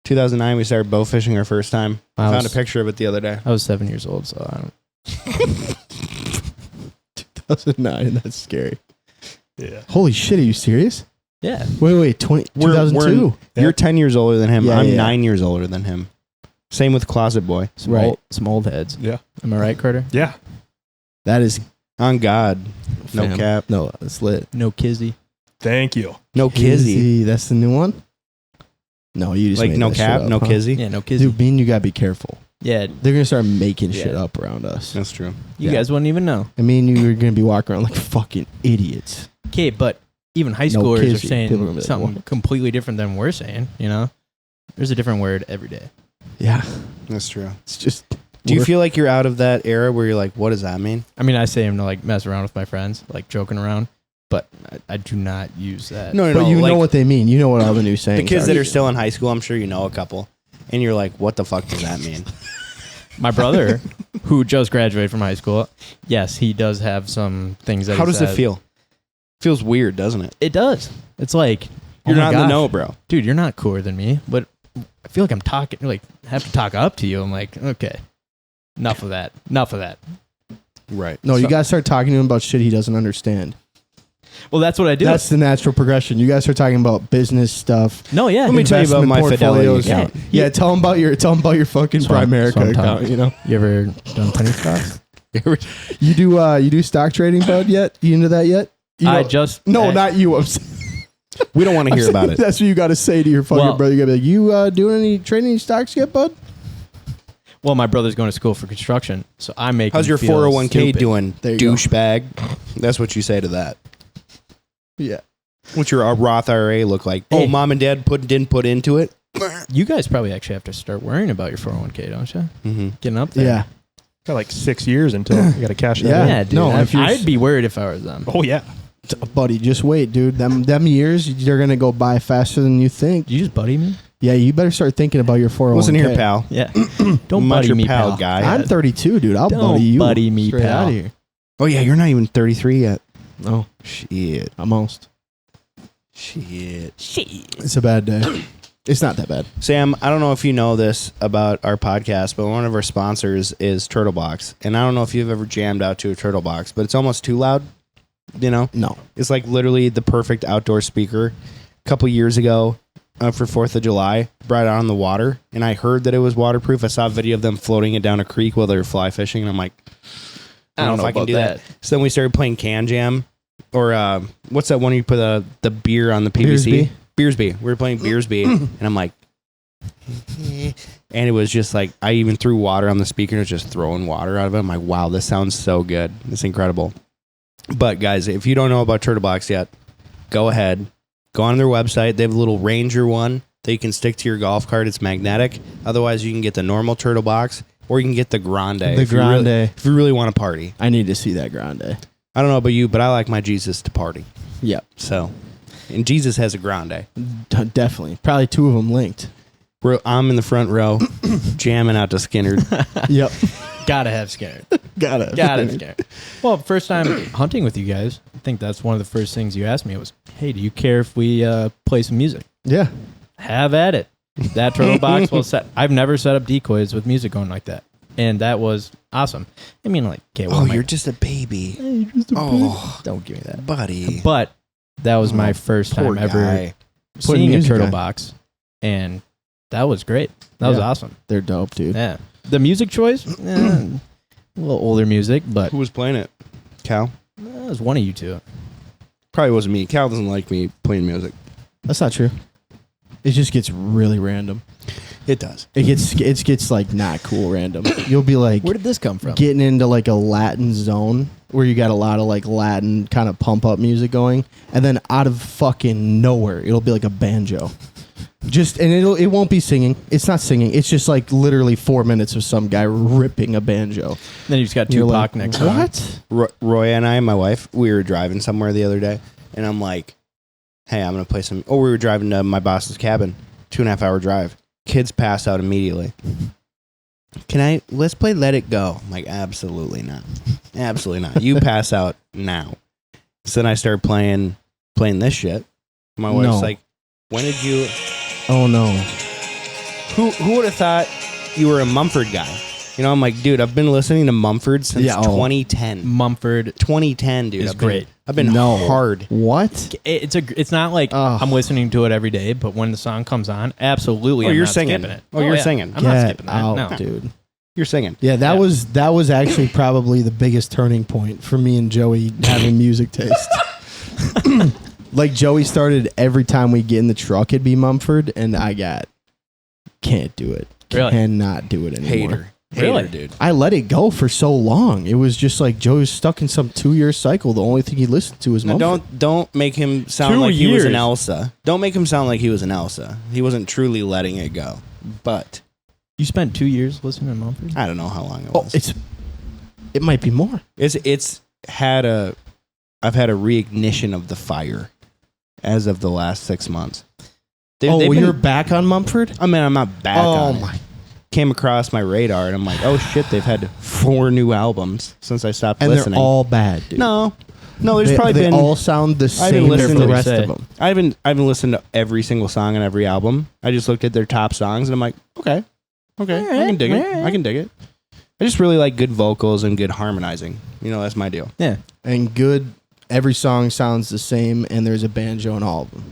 2009 we started bow fishing our first time. I found a was- picture of it the other day. I was 7 years old, so I don't. 2009. That's scary. Yeah. Holy shit, are you serious? Yeah. Wait, 2002. You're 10 years older than him. Yeah, I'm yeah. 9 years older than him. Same with Closet Boy. Right. Some old heads. Yeah. Am I right, Carter? Yeah. That is On God. No fam. cap. No, it's lit. No kizzy. Thank you. No kizzy. That's the new one? No, you just Like made no that shit cap, up, no huh? kizzy. Yeah, no kizzy. Dude, you gotta be careful. Yeah, They're gonna start making shit Yeah. up around us. That's true. you Yeah. guys wouldn't even know. I mean, you're gonna be walking around like fucking idiots. Okay, but even high No schoolers are kizzy. saying People are gonna be like, something "What?" completely different than we're saying. There's a different word every day. Yeah, That's true. it's just. Do you we're- feel like you're out of that era where you're like, what does that mean? I mean, I say him to like mess around with my friends, like joking around, but I do not use that. No, But you like, know what they mean. You know what all the new the sayings kids that are are still in high school, I'm sure you know a couple. And you're like, what the fuck does that mean? My brother, who just graduated from high school, yes, he does have some things that. How he does it says. feel? Feels weird, doesn't it? It does. It's like You're oh my not in the gosh, know, bro. dude. You're not cooler than me, but I feel like I'm talking. Like have to talk up to you. I'm like, okay, enough of that. Enough of that. Right. No, you So- gotta start talking to him about shit he doesn't understand. Well, that's what I do. That's the natural progression. You guys start talking about business stuff. no, yeah. Let me tell you about investment my Fidelity portfolios. account. Yeah, tell him about your fucking That's what I'm Primerica talking account. about. You know, You ever done penny stocks? you do stock trading, bud? Yet you into that yet? Not you. I'm saying, We don't want to hear about it. That's what you got to say to your fucking brother. You got to be like, you doing any training stocks yet, bud? Well, my brother's going to school for construction, so I'm making. How's your him feel 401k stupid. doing, There you go. douchebag? That's what you say to that. Yeah. What's your Roth IRA look like? Hey. Oh, mom and dad didn't put into it? You guys probably actually have to start worrying about your 401k, don't you? Mm-hmm. Getting up there. Yeah. Got like 6 years until you got to cash that Yeah. in. Yeah, dude. No, if you're- I'd be worried if I was them. Oh, yeah. Buddy, just wait, dude. Them years, you're going to go by faster than you think. Did you just buddy me? Yeah, you better start thinking about your 401k. Listen here, pal. Yeah. I'm Don't not buddy your me, pal, pal. guy. I'm 32, dude. I'll Don't buddy you. buddy me, straight pal. out of here. Oh, yeah, you're not even 33 yet. Oh, Shit. almost. Shit. It's a bad day. It's not that bad. Sam, I don't know if you know this about our podcast, but one of our sponsors is Turtle Box. And I don't know if you've ever jammed out to a Turtle Box, but it's almost too loud. You know? No. It's like literally the perfect outdoor speaker. A couple years ago, for 4th of July, brought it out on the water, and I heard that it was waterproof. I saw a video of them floating it down a creek while they were fly fishing, and I'm like, I don't know if I can about do that. So then we started playing Can Jam, or what's that one where you put the beer on the PVC? Beersby. We were playing Beersby, and I'm like, and it was just like, I even threw water on the speaker, and it was just throwing water out of it. I'm like, wow, this sounds so good. It's incredible. But guys, if you don't know about Turtle Box yet, go ahead. Go on their website. They have a little Ranger one that you can stick to your golf cart. It's magnetic. Otherwise, you can get the normal Turtle Box, or you can get the Grande. The Grande. If you really want to party. I need to see that Grande. I don't know about you, but I like my Jesus to party. Yep. So, and Jesus has a Grande. Definitely. Probably two of them linked. I'm in the front row, jamming out to Skinner. Yep. Gotta have scared. Gotta Gotta have scared. Well, first time hunting with you guys, I think that's one of the first things you asked me was, hey, do you care if we play some music? Yeah. Have at it. That Turtle Box will set. I've never set up decoys with music going like that. And that was awesome. I mean, like, okay, well, You're just a baby. don't give me that. Buddy. But that was my first Poor time ever guy. Putting seeing a music Turtle on. Box. And that was great. That was Yeah. awesome. They're dope, dude. Yeah. The music choice, a little older music, but Who was playing it? Cal? it was one of you two. Probably wasn't me. Cal doesn't like me playing music. That's not true. It just gets really random. It does. It gets like not cool random. You'll be like Where did this come from? getting into like a Latin zone where you got a lot of like Latin kind of pump up music going, and then out of fucking nowhere, it'll be like a banjo. And it won't be singing. It's not singing. It's just like literally 4 minutes of some guy ripping a banjo. Then you just got You're Tupac like, next song. what? Roy and I, my wife, we were driving somewhere the other day, and I'm like, hey, I'm going to play some. Oh, we were driving to my boss's cabin, 2.5 hour drive. Kids pass out immediately. Let's play Let It Go. I'm like, absolutely not. Absolutely not. You pass out now. So then I started playing this shit. My wife's No. like, when did you... Oh no. Who would have thought you were a Mumford guy? You know, I'm like, dude, I've been listening to Mumford since 2010. Mumford 2010, dude. is I've been- great. I've been hard. What? It's not like Ugh. I'm listening to it every day, but when the song comes on, absolutely, Oh, I'm you're not singing. skipping it. Oh, you're singing. I'm not Get skipping that. out, No. dude. You're singing. Yeah, that Yeah. was actually probably the biggest turning point for me and Joey having music taste. Like Joey started every time we get in the truck, it'd be Mumford, and I can't do it. Really? Cannot do it anymore. Really? dude. I let it go for so long. It was just like Joey was stuck in some 2-year cycle. The only thing he listened to was Now, Mumford. don't make him sound 2 like he was an years. Elsa. Don't make him sound like he was an Elsa. He wasn't truly letting it go. But You spent 2 years listening to Mumford? I don't know how long it Oh, was. it might be more. I've had a reignition of the fire as of the last 6 months. You're back on Mumford? I mean, I'm not back on it. Came across my radar, and I'm like, oh shit, they've had 4 new albums since I stopped And listening. they're all bad, dude. No, there's they, probably they been. all sound the I haven't same as listened the to rest say. of them. I haven't listened to every single song on every album. I just looked at their top songs, and I'm like, okay, I can dig it. I can dig it. I just really like good vocals and good harmonizing. You know, that's my deal. Yeah. And every song sounds the same, and there's a banjo in all of them.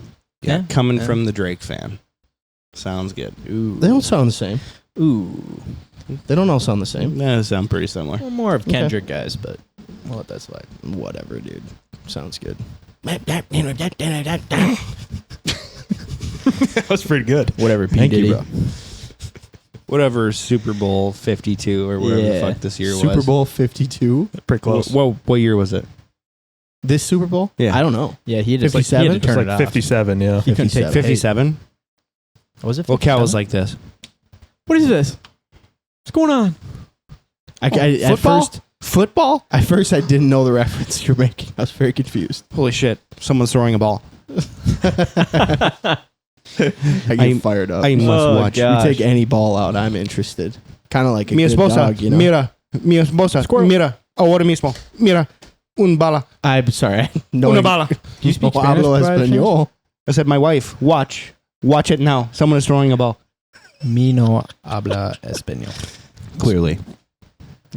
Yeah. Coming Yeah. from the Drake fan, sounds good. Ooh, They don't sound the same. Ooh. They don't all sound the same. That sound pretty similar. Well, more of Kendrick guys, but We'll let that slide. Whatever, dude. Sounds good. That was pretty good. Whatever. P. Thank Diddy. you, bro. Whatever Super Bowl 52 or whatever the fuck this year was. Super Bowl 52. Pretty close. Whoa, what year was it? This Super Bowl? Yeah. I don't know. Yeah, he just like, he 57? had to It's turn like it off. 57, yeah. He couldn't take 57? Was it? Well, Cal was 57? like this. "What is this? What's going on?" Football? Football? At first, I didn't know the reference you're making. I was very confused. Holy shit. Someone's throwing a ball. I get fired up. I must Oh, watch. God. You take any ball out, I'm interested. Kind of like a Mi good esposa. dog, you know? Mira. Mi esposa. Squirrel. Mira. Ahora mismo. Mira. Un bala. I'm sorry. No, Una bala. Do you speak no Spanish, hablo by any chance? español. I said, my wife, watch. Watch it now. Someone is throwing a ball. Mi no habla español. Clearly.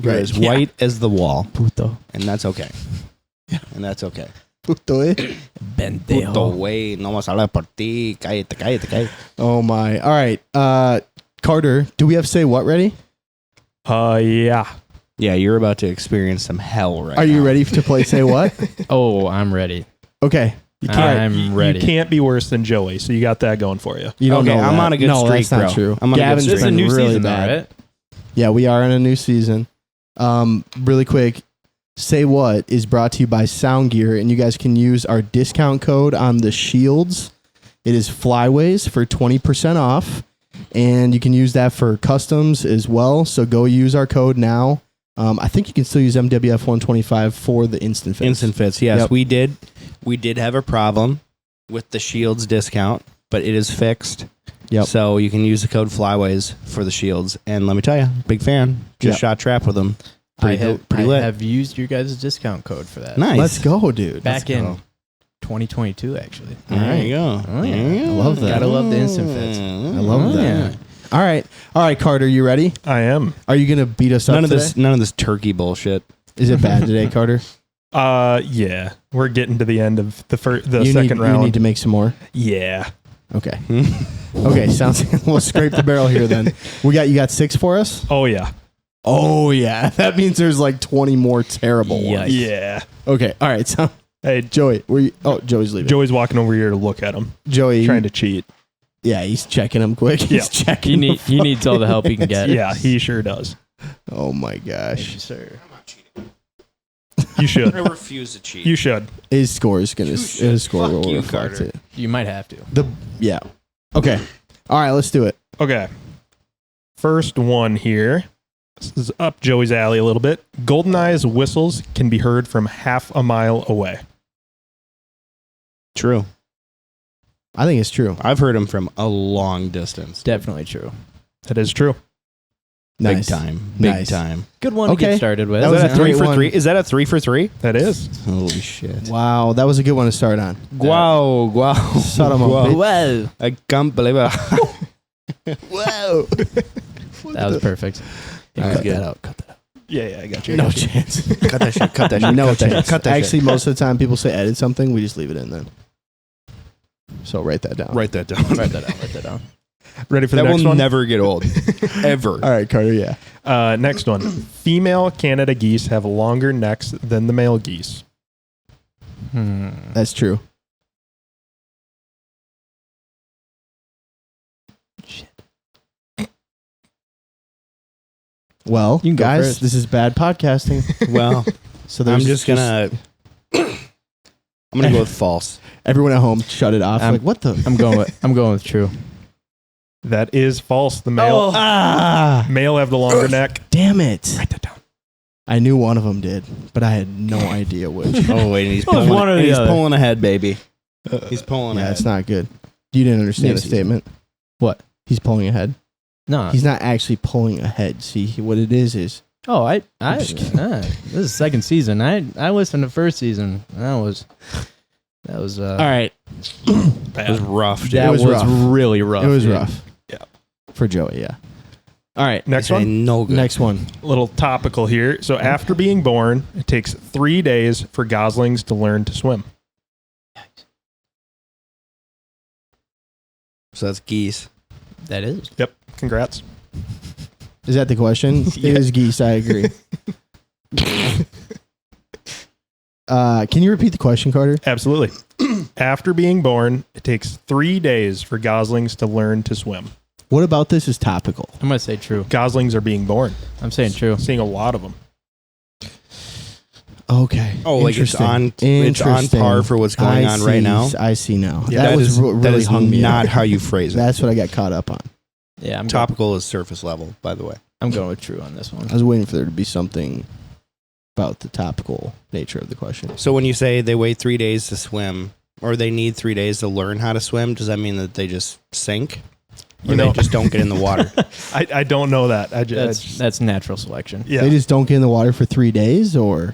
You're as white as the wall. Puto. And that's okay. And that's okay. Puto, eh? Puto, Pendejo. güey. No vas a hablar por ti. Cállate, cállate, cállate. Oh, my. All right. Carter, do we have Say What ready? Yeah. Yeah, you're about to experience some hell right now. Are you ready to play Say What? Oh, I'm ready. Okay. You can't, I'm ready. You can't be worse than Joey, so you got that going for you. You don't Okay, know I'm that. on a good no, streak, that's not bro. true. I'm on a good Gavin's streak. This is a been new really season, though, bad. right? Yeah, we are in a new season. Really quick, Say What is brought to you by Sound Gear, and you guys can use our discount code on the shields. It is Flyways for 20% off, and you can use that for customs as well. So go use our code now. I think you can still use MWF125 for the instant fits. Instant fits. Yes, Yep. we did. We did have a problem with the Shields discount, but it is fixed. Yep. So you can use the code Flyways for the Shields. And let me tell you, big fan. Just Yep. shot trap with them. I Pretty lit. have used your guys' discount code for that. Nice. Let's go, dude. Back Let's in go. 2022, actually. There you go. Oh, yeah. There you I go. love that. Gotta love the instant fits. I love Oh, that. yeah. All right, Carter, you ready? I am. Are you gonna beat us up None of today? this turkey bullshit. Is it bad today, Carter? Yeah. We're getting to the end of the you second round. You need to make some more. Yeah. Okay. Okay, sounds. We'll scrape the barrel here then. You got 6 for us. Oh yeah. Oh yeah, that means there's like 20 more terrible ones. Yeah. Okay. All right. So Hey, Joey, Joey's leaving. Joey's walking over here to look at him, Joey, trying to cheat. yeah, he's checking them quick. Yeah. He's checking. He needs all the help he can get. Yeah, he sure does. Oh my Thank gosh, you, sir. You should. I refuse to cheat. You should. his score is gonna. His score Fuck will you, reflect Carter. it. You might have to. Yeah. Okay. All right. Let's do it. Okay. First one here. This is up Joey's alley a little bit. GoldenEye's whistles can be heard from half a mile away. True. I think it's true. I've heard him from a long distance. Definitely true. That is true. Nice. Big time. Big Nice. time. Good one to Okay. get started with. That Is was that a a 3 great for one. 3? Is that a 3 for 3? That is. Holy shit. Wow, that was a good one to start on. Wow. Wow. Son of a Wow. bitch. Whoa. I can't believe it. Whoa. That was perfect. All right, cut good. that out. Cut that out. Yeah, I got you. No chance. Cut that shit. Cut that shit. No cut that chance. shit. Cut that Actually, shit. most of the time people say edit something, we just leave it in then. So write that down. Write that down. Write that down. Write that down. Ready for That the next will one? never get old. Ever. All right, Carter, yeah. Next one. Female Canada geese have longer necks than the male geese. That's true. Shit. Well, You can go guys, first. this is bad podcasting. Well, So I'm there's just gonna. I'm gonna go with false. everyone at home shut it off. I'm- Like, what the? I'm going with true. That is false. The male male have the longer neck. Damn it. Write that down. I knew one of them did, but I had no idea which. Oh wait, he's Oh, pulling. one or the he's other. pulling ahead, baby. He's pulling Yeah, ahead. it's not good. You didn't understand New the statement. What? He's pulling ahead. No. He's not actually pulling ahead. See, what it is I I'm just kidding. this is second season. I listened to first season. That was all right. It was rough. Dude. that was was, rough. really rough. It was dude. rough. Yeah. For Joey, yeah. All right. Next This one. ain't no good. Next one. A little topical here. So after being born, it takes 3 days for goslings to learn to swim. So that's geese. That is. Yep. Congrats. Is that the question? Yeah. It is geese. I agree. Can you repeat the question, Carter? Absolutely. After being born, it takes 3 days for goslings to learn to swim. What about this is topical? I'm going to say true. Goslings are being born. I'm saying true. Seeing a lot of them. Okay. Oh, like it's on par for what's going on right now. I see now. Yeah, that was that really is hung me not up. how you phrase it. That's what I got caught up on. Yeah, Topical is surface level, by the way. I'm going with true on this one. I was waiting for there to be something about the topical nature of the question. So when you say they wait 3 days to swim, or they need 3 days to learn how to swim, does that mean that they just sink? Or they just don't get in the water? I don't know that. That's natural selection. Yeah. They just don't get in the water for 3 days, or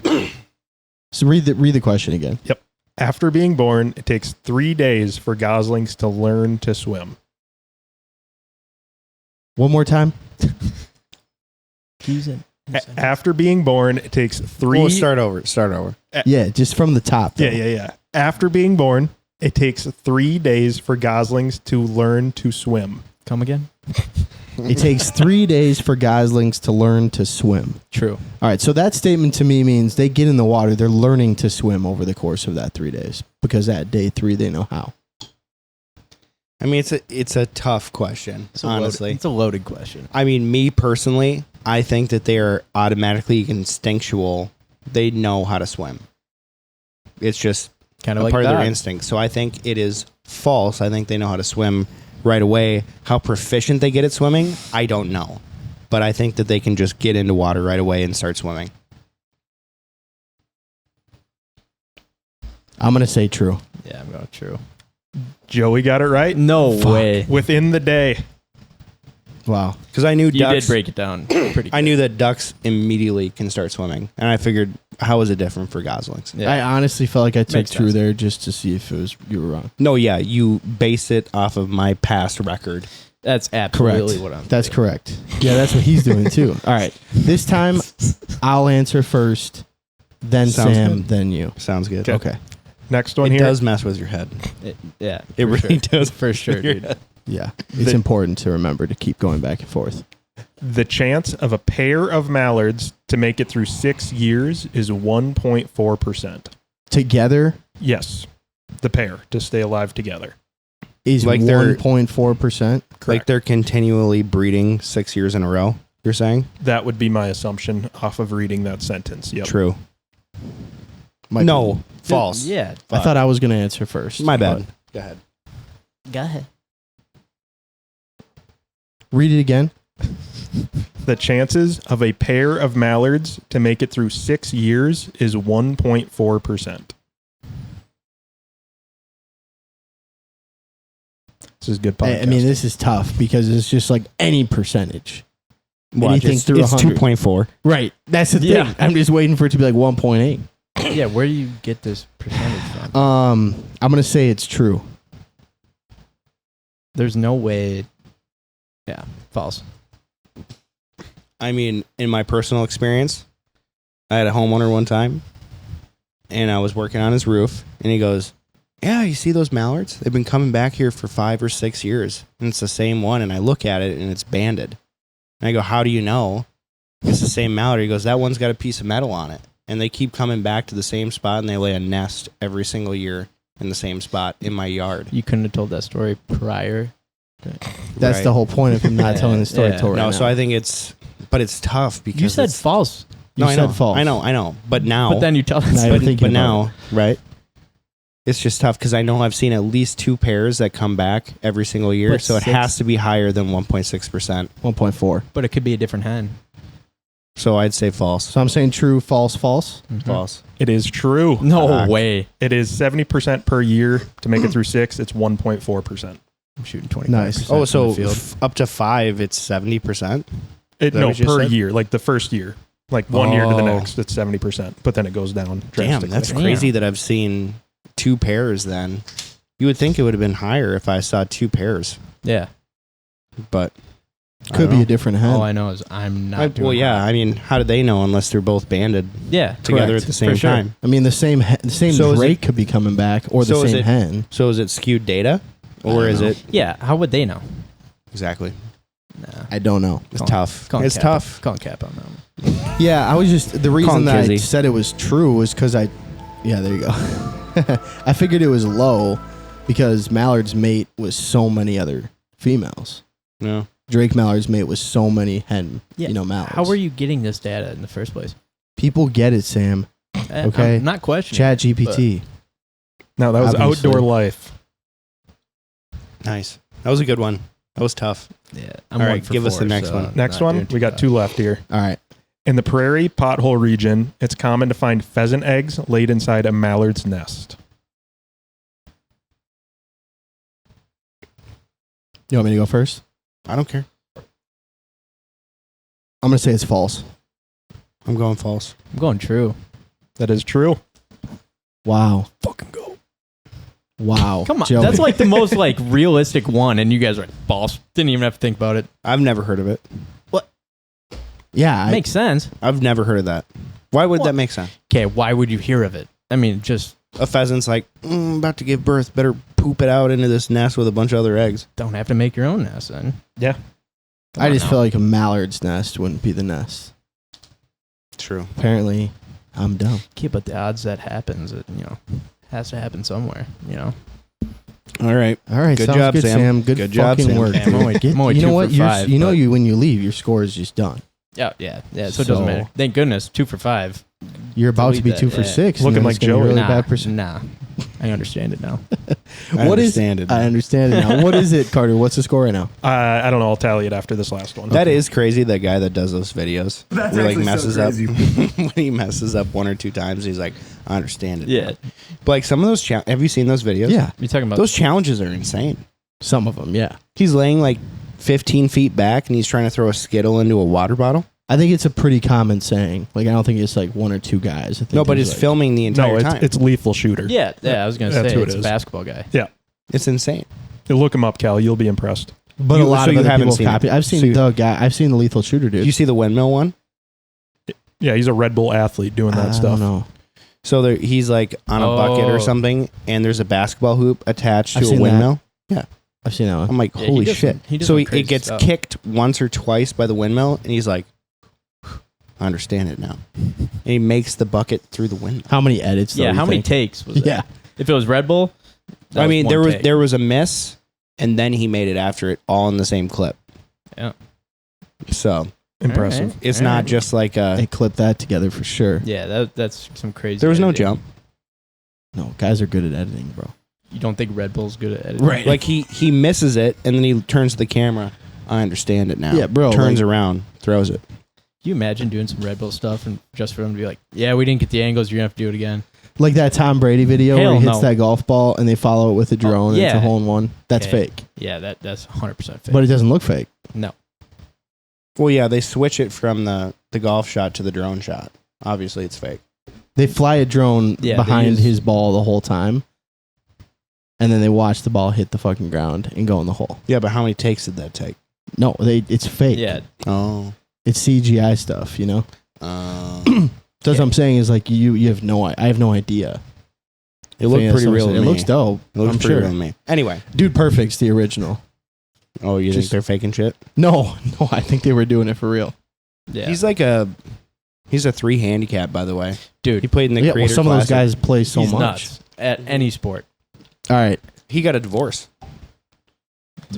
so read the question again. Yep. After being born, it takes 3 days for goslings to learn to swim. One more time. After being born, it takes 3. We'll start over. Yeah, just from the top. though. Yeah. After being born, it takes 3 days for goslings to learn to swim. Come again? It takes 3 days for goslings to learn to swim. True. All right, so that statement to me means they get in the water, they're learning to swim over the course of that 3 days, because at day 3 they know how. I mean, it's a tough question, honestly. It's a loaded question. I mean, me personally, I think that they are automatically instinctual. They know how to swim. It's just Kind a of like part of their that. instinct. So I think it is false. I think they know how to swim right away. How proficient they get at swimming, I don't know. But I think that they can just get into water right away and start swimming. I'm going to say true. Yeah, I'm going true. Joey got it right. No Fuck. way. Within the day. Wow. Because I knew You ducks. did break it down pretty good. I knew that ducks immediately can start swimming, and I figured, how is it different for goslings? Yeah. I honestly felt like I took Makes true sense. there just to see if you were wrong. No, yeah, you base it off of my past record. That's Correct. absolutely what I'm That's doing. correct. Yeah, that's what he's doing too. All right. This time I'll answer first, then Sounds Sam, good. then you. Sounds good. Okay. Next one It here. does mess with your head. Yeah. It for really sure. does. For sure, Your dude. head. Yeah. It's important to remember to keep going back and forth. The chance of a pair of mallards to make it through 6 years is 1.4%. Together Yes. The pair to stay alive together. is Like they're- 1.4%. Like they're continually breeding 6 years in a row, you're saying? That would be my assumption off of reading that sentence. Yep. True. Might No, be- false. Yeah. I thought I was going to answer first. My bad. but Go ahead. Go ahead. Read it again. The chances of a pair of mallards to make it through 6 years is 1.4%. This is good podcast. I mean, this is tough because it's just like any percentage. Watch, Anything it's, through it's 100. 2.4. Right. That's the thing. Yeah. I'm just waiting for it to be like 1.8. Yeah, where do you get this percentage from? I'm going to say it's true. There's no way. Yeah, false. I mean, in my personal experience, I had a homeowner one time, and I was working on his roof, and he goes, "Yeah, you see those mallards? They've been coming back here for 5 or 6 years, and it's the same one." And I look at it, and it's banded. And I go, "How do you know it's the same mallard?" He goes, "That one's got a piece of metal on it, and they keep coming back to the same spot, and they lay a nest every single year in the same spot in my yard." You couldn't have told that story prior. That's Right. the whole point of him not telling the story Yeah. till right No, now. so I think but it's tough because You said it's- false, You No, I said know, false. I know, but now, but then you tell us. Now you're thinking but about now, right? It's just tough because I know I've seen at least 2 pairs that come back every single year, But so it 6 has to be higher than 1.6%. 1.4. But it could be a different hen. So I'd say false. So I'm saying true, false, false. False. It is true. No Fuck. way. It is 70% per year. To make it through 6, it's 1.4%. I'm shooting 25%. Nice. Oh, so from the field. up to 5, it's 70%. It, that no, what you per said? year. Like the first year. Like one year to the Oh. next, it's 70%. But then it goes down Damn, drastically. that's Damn. crazy that I've seen 2 pairs. Then you would think it would have been higher if I saw 2 pairs, Yeah. but I Could don't be know. a different hen. All I know is I'm not doing well, yeah. that. I mean, how do they know unless they're both banded Yeah. together Correct. at the same For sure. time? I mean, the same So is drake could be coming back, or the so is same it- hen. So is it skewed data, or I don't is know. it Yeah. How would they know? exactly? Nah. I don't know. It's Call- tough. Calling It's cap- tough. Calling cap on that one. Yeah, I was just the Call reason him that I Kizzy. said it was true was because I Yeah, there you go. I figured it was low because Mallard's mate was so many other females. No. Drake Mallard's mate was so many hen, Yeah. Mallards. How were you getting this data in the first place? People get it, Sam. Okay. I'm not questioning. Chat GPT. No, that was Obviously. Outdoor Life. Nice. That was a good one. That was tough. Yeah. All right, give us the next one. Next one, we got 2 left here. All right. In the prairie pothole region, it's common to find pheasant eggs laid inside a mallard's nest. You want me to go first? I don't care. I'm going to say it's false. I'm going false. I'm going true. That is true. Wow. Fucking go. Wow. Come on. Joey. That's like the most like realistic one, and you guys are like, false. Didn't even have to think about it. I've never heard of it. Yeah. Makes sense. I've never heard of that. Why would What? that make sense? Okay, why would you hear of it? I mean, just A pheasant's like, about to give birth. Better poop it out into this nest with a bunch of other eggs. don't have to make your own nest then. Yeah. I just Come on feel like a mallard's nest wouldn't be the nest. True. Apparently, I'm dumb. Okay, but the odds that happens, it, has to happen somewhere, All right. All right. Good sounds job, good, Sam. Good, Good job, fucking Sam. work. Yeah, I'm only- Get- I'm only you know 2 what? for You're- 5, you know, but- when you leave, your score is just done. Yeah. So it doesn't matter. Thank goodness, 2 for 5. You're about to be Delete 2 that, for yeah. 6. and Looking then like it's gonna be Joey. Really Nah, bad percent. nah. I understand it now. I What is- understand it. I understand it now. What is it, Carter? What's the score right now? I don't know. I'll tally it after this last one. That is crazy. That guy that does those videos, That's where, like actually so messes up crazy. when he messes up 1 or 2 times. He's like, I understand it. Yeah. now. But like some of those, have you seen those videos? Yeah. You're talking about Those challenges are insane. Some of them, yeah. He's laying like 15 feet back and he's trying to throw a Skittle into a water bottle. I think it's a pretty common saying. Like, I don't think it's like 1 or 2 guys. I think No, but there's it's like, filming the entire No, time. it's Lethal Shooter. Yeah, I was gonna That's say who it it's a is. basketball guy. It's insane. You look him up, Cal. You'll be impressed. But You- a lot so of you other haven't people seen it. copy. I've seen So you- the guy. I've seen the Lethal Shooter dude. Did you see the windmill one? Yeah, he's a Red Bull athlete doing that I stuff. don't know. So he's like on a bucket Oh. or something, and there's a basketball hoop attached I've to a seen that. windmill. I've seen that one. I'm like, Yeah, he holy does shit. some- he does So some crazy it gets stuff. kicked once or twice by the windmill, and he's like, I understand it now. And he makes the bucket through the windmill. How many edits? Though, Yeah, you how many think? takes was it? Yeah. If it was Red Bull, that I mean, one take. there was a miss, and then he made it after it, all in the same clip. Yeah. So Impressive. All right. it's All not right. just like They clipped that together for sure. Yeah, that's some crazy. there was no editing. jump. No, guys are good at editing, bro. You don't think Red Bull's good at editing? Right. Like he misses it, and then he turns to the camera. I understand it now. Yeah, bro, Turns like- around, throws it. Can you imagine doing some Red Bull stuff and just for them to be like, yeah, we didn't get the angles, you're gonna have to do it again. Like that Tom Brady video Hell where he hits no. that golf ball and they follow it with a drone and it's a yeah. hole in one. That's Okay. fake. Yeah, that's 100% fake. But it doesn't look fake. no. Well, yeah, they switch it from the golf shot to the drone shot. Obviously, it's fake. They fly a drone Yeah, they behind use- his ball the whole time. And then they watch the ball hit the fucking ground and go in the hole. Yeah, but how many takes did that take? No, it's fake. Yeah, Oh. It's CGI stuff, you know? It That's what I'm saying is like you have I have no idea. looked Yeah, pretty so real to it me. looks dope. It looks I'm pretty sure. real to me. Anyway. Dude Perfect's the original. Oh, you think Just- they're faking shit? No, I think they were doing it for real. yeah. He's like he's a 3 handicap, by the way. Dude, He played in the Yeah, well, Creator some of those Classic. guys play so he's much. nuts at any sport. All right. He got a divorce.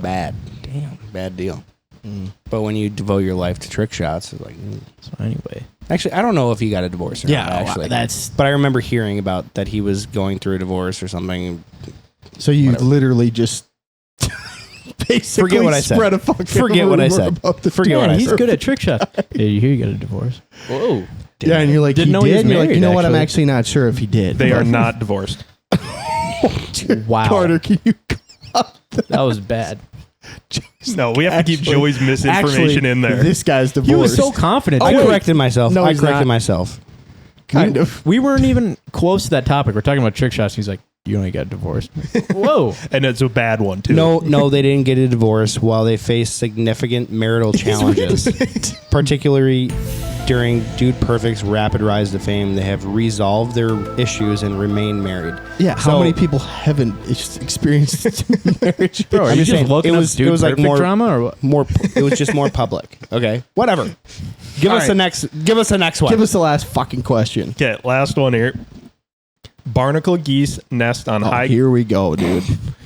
Bad. Damn. Bad deal. Mm. But when you devote your life to trick shots, it's like... So anyway, Actually, I don't know if he got a divorce or not, actually. that's But I remember hearing about that he was going through a divorce or something. so you Whatever. literally just basically Forget what I said. spread a fucking Forget what I rumor said. about the Forget what yeah, I he's said. good at trick shots. Yeah, you hear you got a divorce. Whoa. Yeah, and you're like, Didn't he know did? he was And you're like, married, you know what? I'm actually. actually not sure if he did. They are not divorced. Wow. Carter, can you? That was bad. No, we have to keep Actually- Joey's misinformation Actually, in there. This guy's divorced. He was so confident. I too. corrected myself. No, I he's corrected not. myself. kind of. We weren't even close to that topic. We're talking about trick shots. He's like, you only got divorced. Whoa. And it's a bad one, too. No, they didn't get a divorce while they faced significant marital challenges. Particularly during Dude Perfect's rapid rise to fame, they have resolved their issues and remain married. Yeah. How So- many people haven't experienced marriage? Bro, are I'm you just just saying, looking it up was- Dude it was like Perfect more- drama or what? It was just more public. Okay, whatever. Give All us right. the next. Give us the next one. Give us the last fucking question. Okay, last one here. Barnacle geese nest on high. Here we go, dude.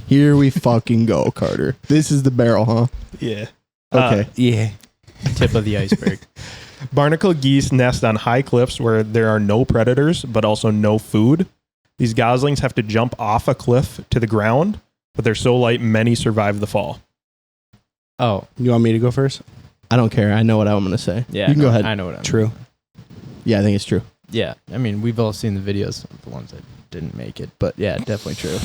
Here we fucking go, Carter. This is the barrel, huh? Yeah. Okay. Yeah. Tip of the iceberg. Barnacle geese nest on high cliffs where there are no predators, but also no food. These goslings have to jump off a cliff to the ground, but they're so light, many survive the fall. Oh, You want me to go first? I don't care. I know what I'm going to say. yeah. You can go ahead. I know what I'm True. Yeah, I think it's true. Yeah. I mean, we've all seen the videos of the ones that didn't make it, but yeah, definitely true.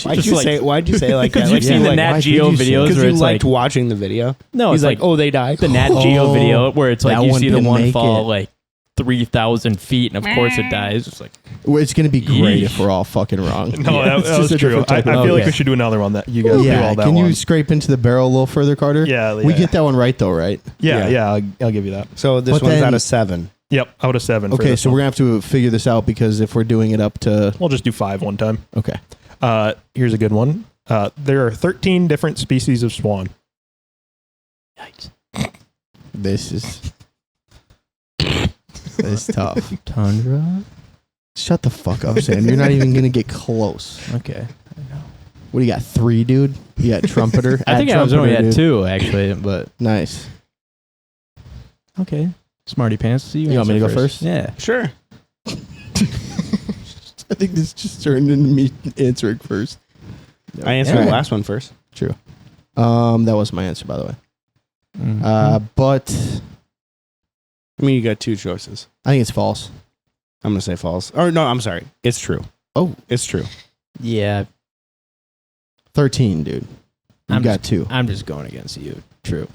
Why'd you say it like that? Because you've Like, seen the why Nat did Geo you say- videos Because where you it's liked like, watching the video. no, He's it's like, oh, they died. the Nat Geo Oh, video where it's like that you one see the didn't one make fall it. like 3,000 feet, and of course it dies. It's like, Well, it's going to be great Yeesh. if we're all fucking wrong. No, Yeah, it's that was just a true. different I type of- feel like Okay. we should do another one that you guys do Yeah, all that can one. you scrape into the barrel a little further, Carter? Yeah, We yeah. get that one right, though, right? Yeah, I'll give you that. So this But one's then- out of 7. Yep, out of 7. for Okay, this so one. we're going to have to figure this out because if we're doing it up to... We'll just do 5 one time. Okay. Here's a good one. There are 13 different species of swan. yikes. This is... It's tough. Tundra? Shut the fuck up, Sam. You're not even going to get close. Okay. What do you got? 3, dude? You got trumpeter? I think Add I was only trumpeter, at dude. 2, actually, but Nice. okay. Smarty pants. So You want me to go first? Yeah. Sure. I think this just turned into me answering first. I answered Yeah. the last one first. True. That was my answer, by the way. Mhm. But I mean, you got 2 choices. I think it's false. I'm going to say false. Or no, I'm sorry. It's true. Oh. It's true. yeah. 13, dude. You I'm got 2. I'm just going against you. True.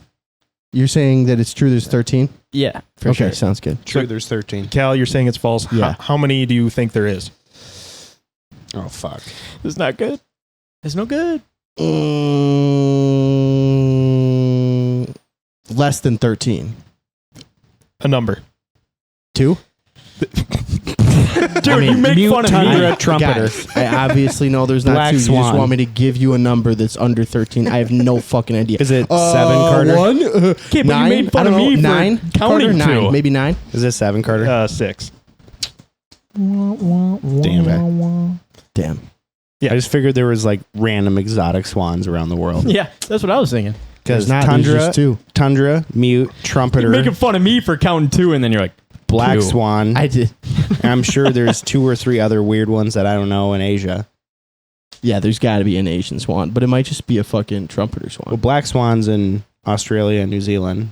You're saying that it's true there's 13? Yeah, for Okay, sure. sounds good. True, there's 13. Cal, you're saying it's false. Yeah. How many do you think there is? Oh, fuck. It's not good. It's no good. Less than 13. A number. 2? Dude, you make fun of me. Tundra trumpeter. Guys, I obviously know there's not Black 2. You just swan. want me to give you a number that's under 13. I have no fucking idea. Is it 7, Carter? 1? Okay, but 9? you made fun I of don't know. me for 9? counting Carter? 9? to. Maybe 9? Is it 7, Carter? 6. Damn. Damn. Yeah. I just figured there was like random exotic swans around the world. Yeah, that's what I was thinking. Because There's not. There's tundra, just 2. tundra, mute, trumpeter, You're making fun of me for counting 2, and then you're like, black 2. swan. I did. And I'm sure there's 2 or 3 other weird ones that I don't know in Asia. Yeah, there's got to be an Asian swan, but it might just be a fucking trumpeter swan. Well, black swans in Australia and New Zealand.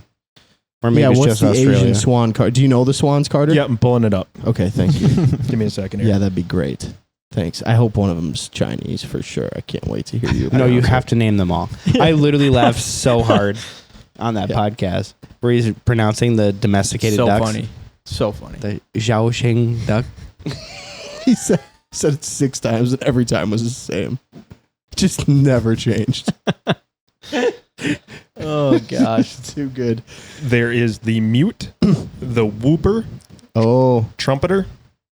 Or maybe yeah, it's what's just the Australia. Asian swan, Carter? Do you know the swans, Carter? Yep, I'm pulling it up. Okay, thank you. Give me a second here. Yeah, that'd be great. Thanks. I hope one of them's Chinese for sure. I can't wait to hear you. No, you pronounce have to name them all. I literally laughed so hard on that Yeah. podcast where he's pronouncing the domesticated so ducks. funny. So funny. The Zhaoxing duck. it. He said it 6 times, and every time was the same. Just never changed. Oh, gosh. Too good. There is the mute, the whooper, Oh, trumpeter,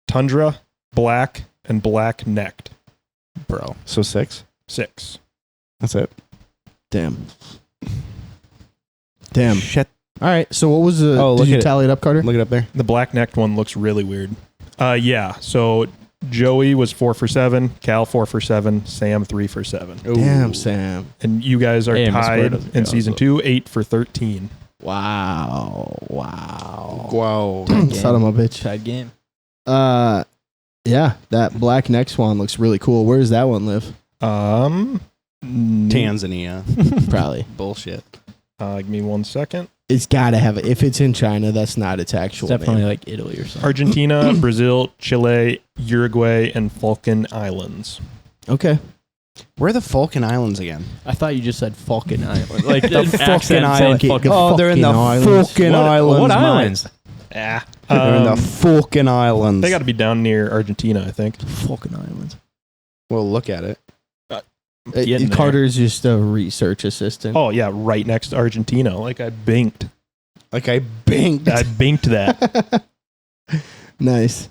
tundra, black, and black-necked. Bro. So 6. 6. That's it. damn. Damn. Shit. All right. So what was the? Oh, did look you at it. tally it up, Carter? Look it up there. The black-necked one looks really weird. Yeah, so Joey was 4 for 7, Cal 4 for 7, Sam 3 for 7. Damn, Sam. And you guys are Hey, Miss tied Square doesn't in count, season so- 2, 8 for 13. Wow. Wow. Whoa. Son of a bitch. Tied game. Yeah, that black neck swan looks really cool. Where does that one live? Tanzania. Probably. Bullshit. Give me 1 second. It's got to have it. If it's in China, that's not its actual It's definitely name. like Italy or something. Argentina, Brazil, Chile, Uruguay, and Falkland Islands. Okay. Where are the Falkland Islands again? I thought you just said Falcon Island. Like The accent Falkland said Island. Falcon- Oh, they're in the Falkland Islands. What mate. islands? Yeah. They're in the Falkland Islands. They got to be down near Argentina, I think. Falcon Islands. Well, look at it. Getting there. Carter's just a research assistant. Oh, yeah, right next to Argentina. Like I binked. Like I binked. I binked that. Nice.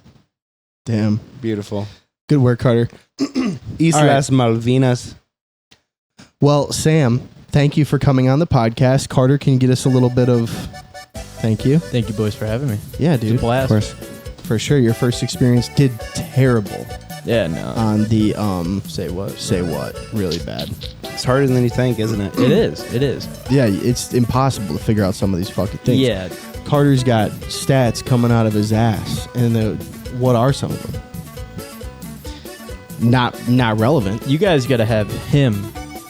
Damn. Beautiful. Good work, Carter. Islas Malvinas. Well, Sam, thank you for coming on the podcast. Carter, can you get us a little bit of thank you? Thank you, boys, for having me. Yeah, dude. It's a blast. Of course. for sure. Your first experience did terrible Yeah, no. on the Say what? say what really bad. It's harder than you think, isn't it? It is. It is. Yeah, it's impossible to figure out some of these fucking things. Yeah. Carter's got stats coming out of his ass, and what are some of them? Not relevant. You guys got to have him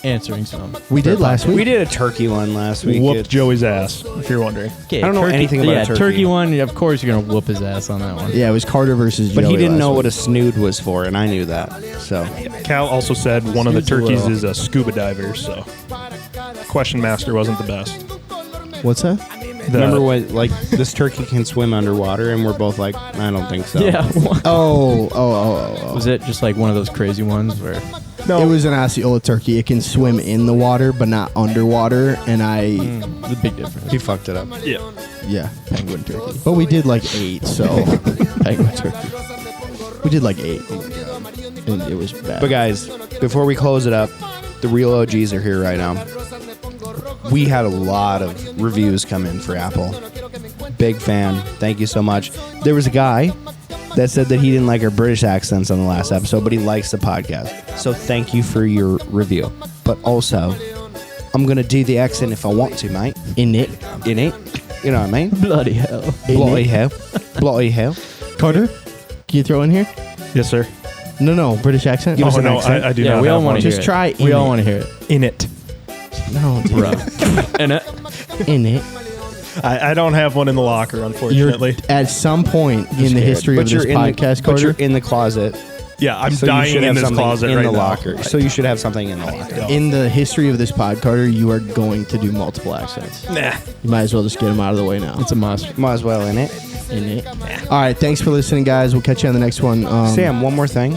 answering some. We did last week. We did a turkey one last week. Whooped Joey's ass, if you're wondering. Okay, I don't know anything about a turkey. one. Of course, you're gonna whoop his ass on that one. Yeah, it was Carter versus But Joey he didn't last know week. what a snood was for, and I knew that. So Cal also said one of the Snood's a turkeys little- is a scuba diver, so Question Master wasn't the best. What's that? remember when like this turkey can swim underwater, and we're both like, I don't think so. Yeah. Oh. Was it just like one of those crazy ones where? No. It was an Osceola turkey. It can swim in the water, but not underwater. And The big difference. He fucked it up. yeah, penguin turkey. But we did like 8, so penguin turkey. We did like 8. And it was bad. But guys, before we close it up, the real OGs are here right now. We had a lot of reviews come in for Apple. Big fan. Thank you so much. There was a guy that said that he didn't like our British accents on the last episode, but he likes the podcast. So thank you for your review. But also, I'm going to do the accent if I want to, mate. In it. You know what I mean? Bloody hell. Bloody hell. Bloody hell. Carter, can you throw in here? Yes, sir. No, British accent. Give us Oh, an no, accent. I do Yeah, not we all have want one. to hear Just it. try We all in it. want to hear it. In it. No, dude. And it. In it. I don't have one in the locker, You're unfortunately. at some point in the history of this podcast, but you're Carter. in the closet. Yeah, I'm So you dying should in have this something closet in right the now. locker. So you should have something in the locker. In the history of this pod, Carter, you are going to do multiple accents. Nah. You might as well just get them out of the way now. It's a must. Might as well in it. In it. All right, thanks for listening, guys. We'll catch you on the next one. Sam, one more thing.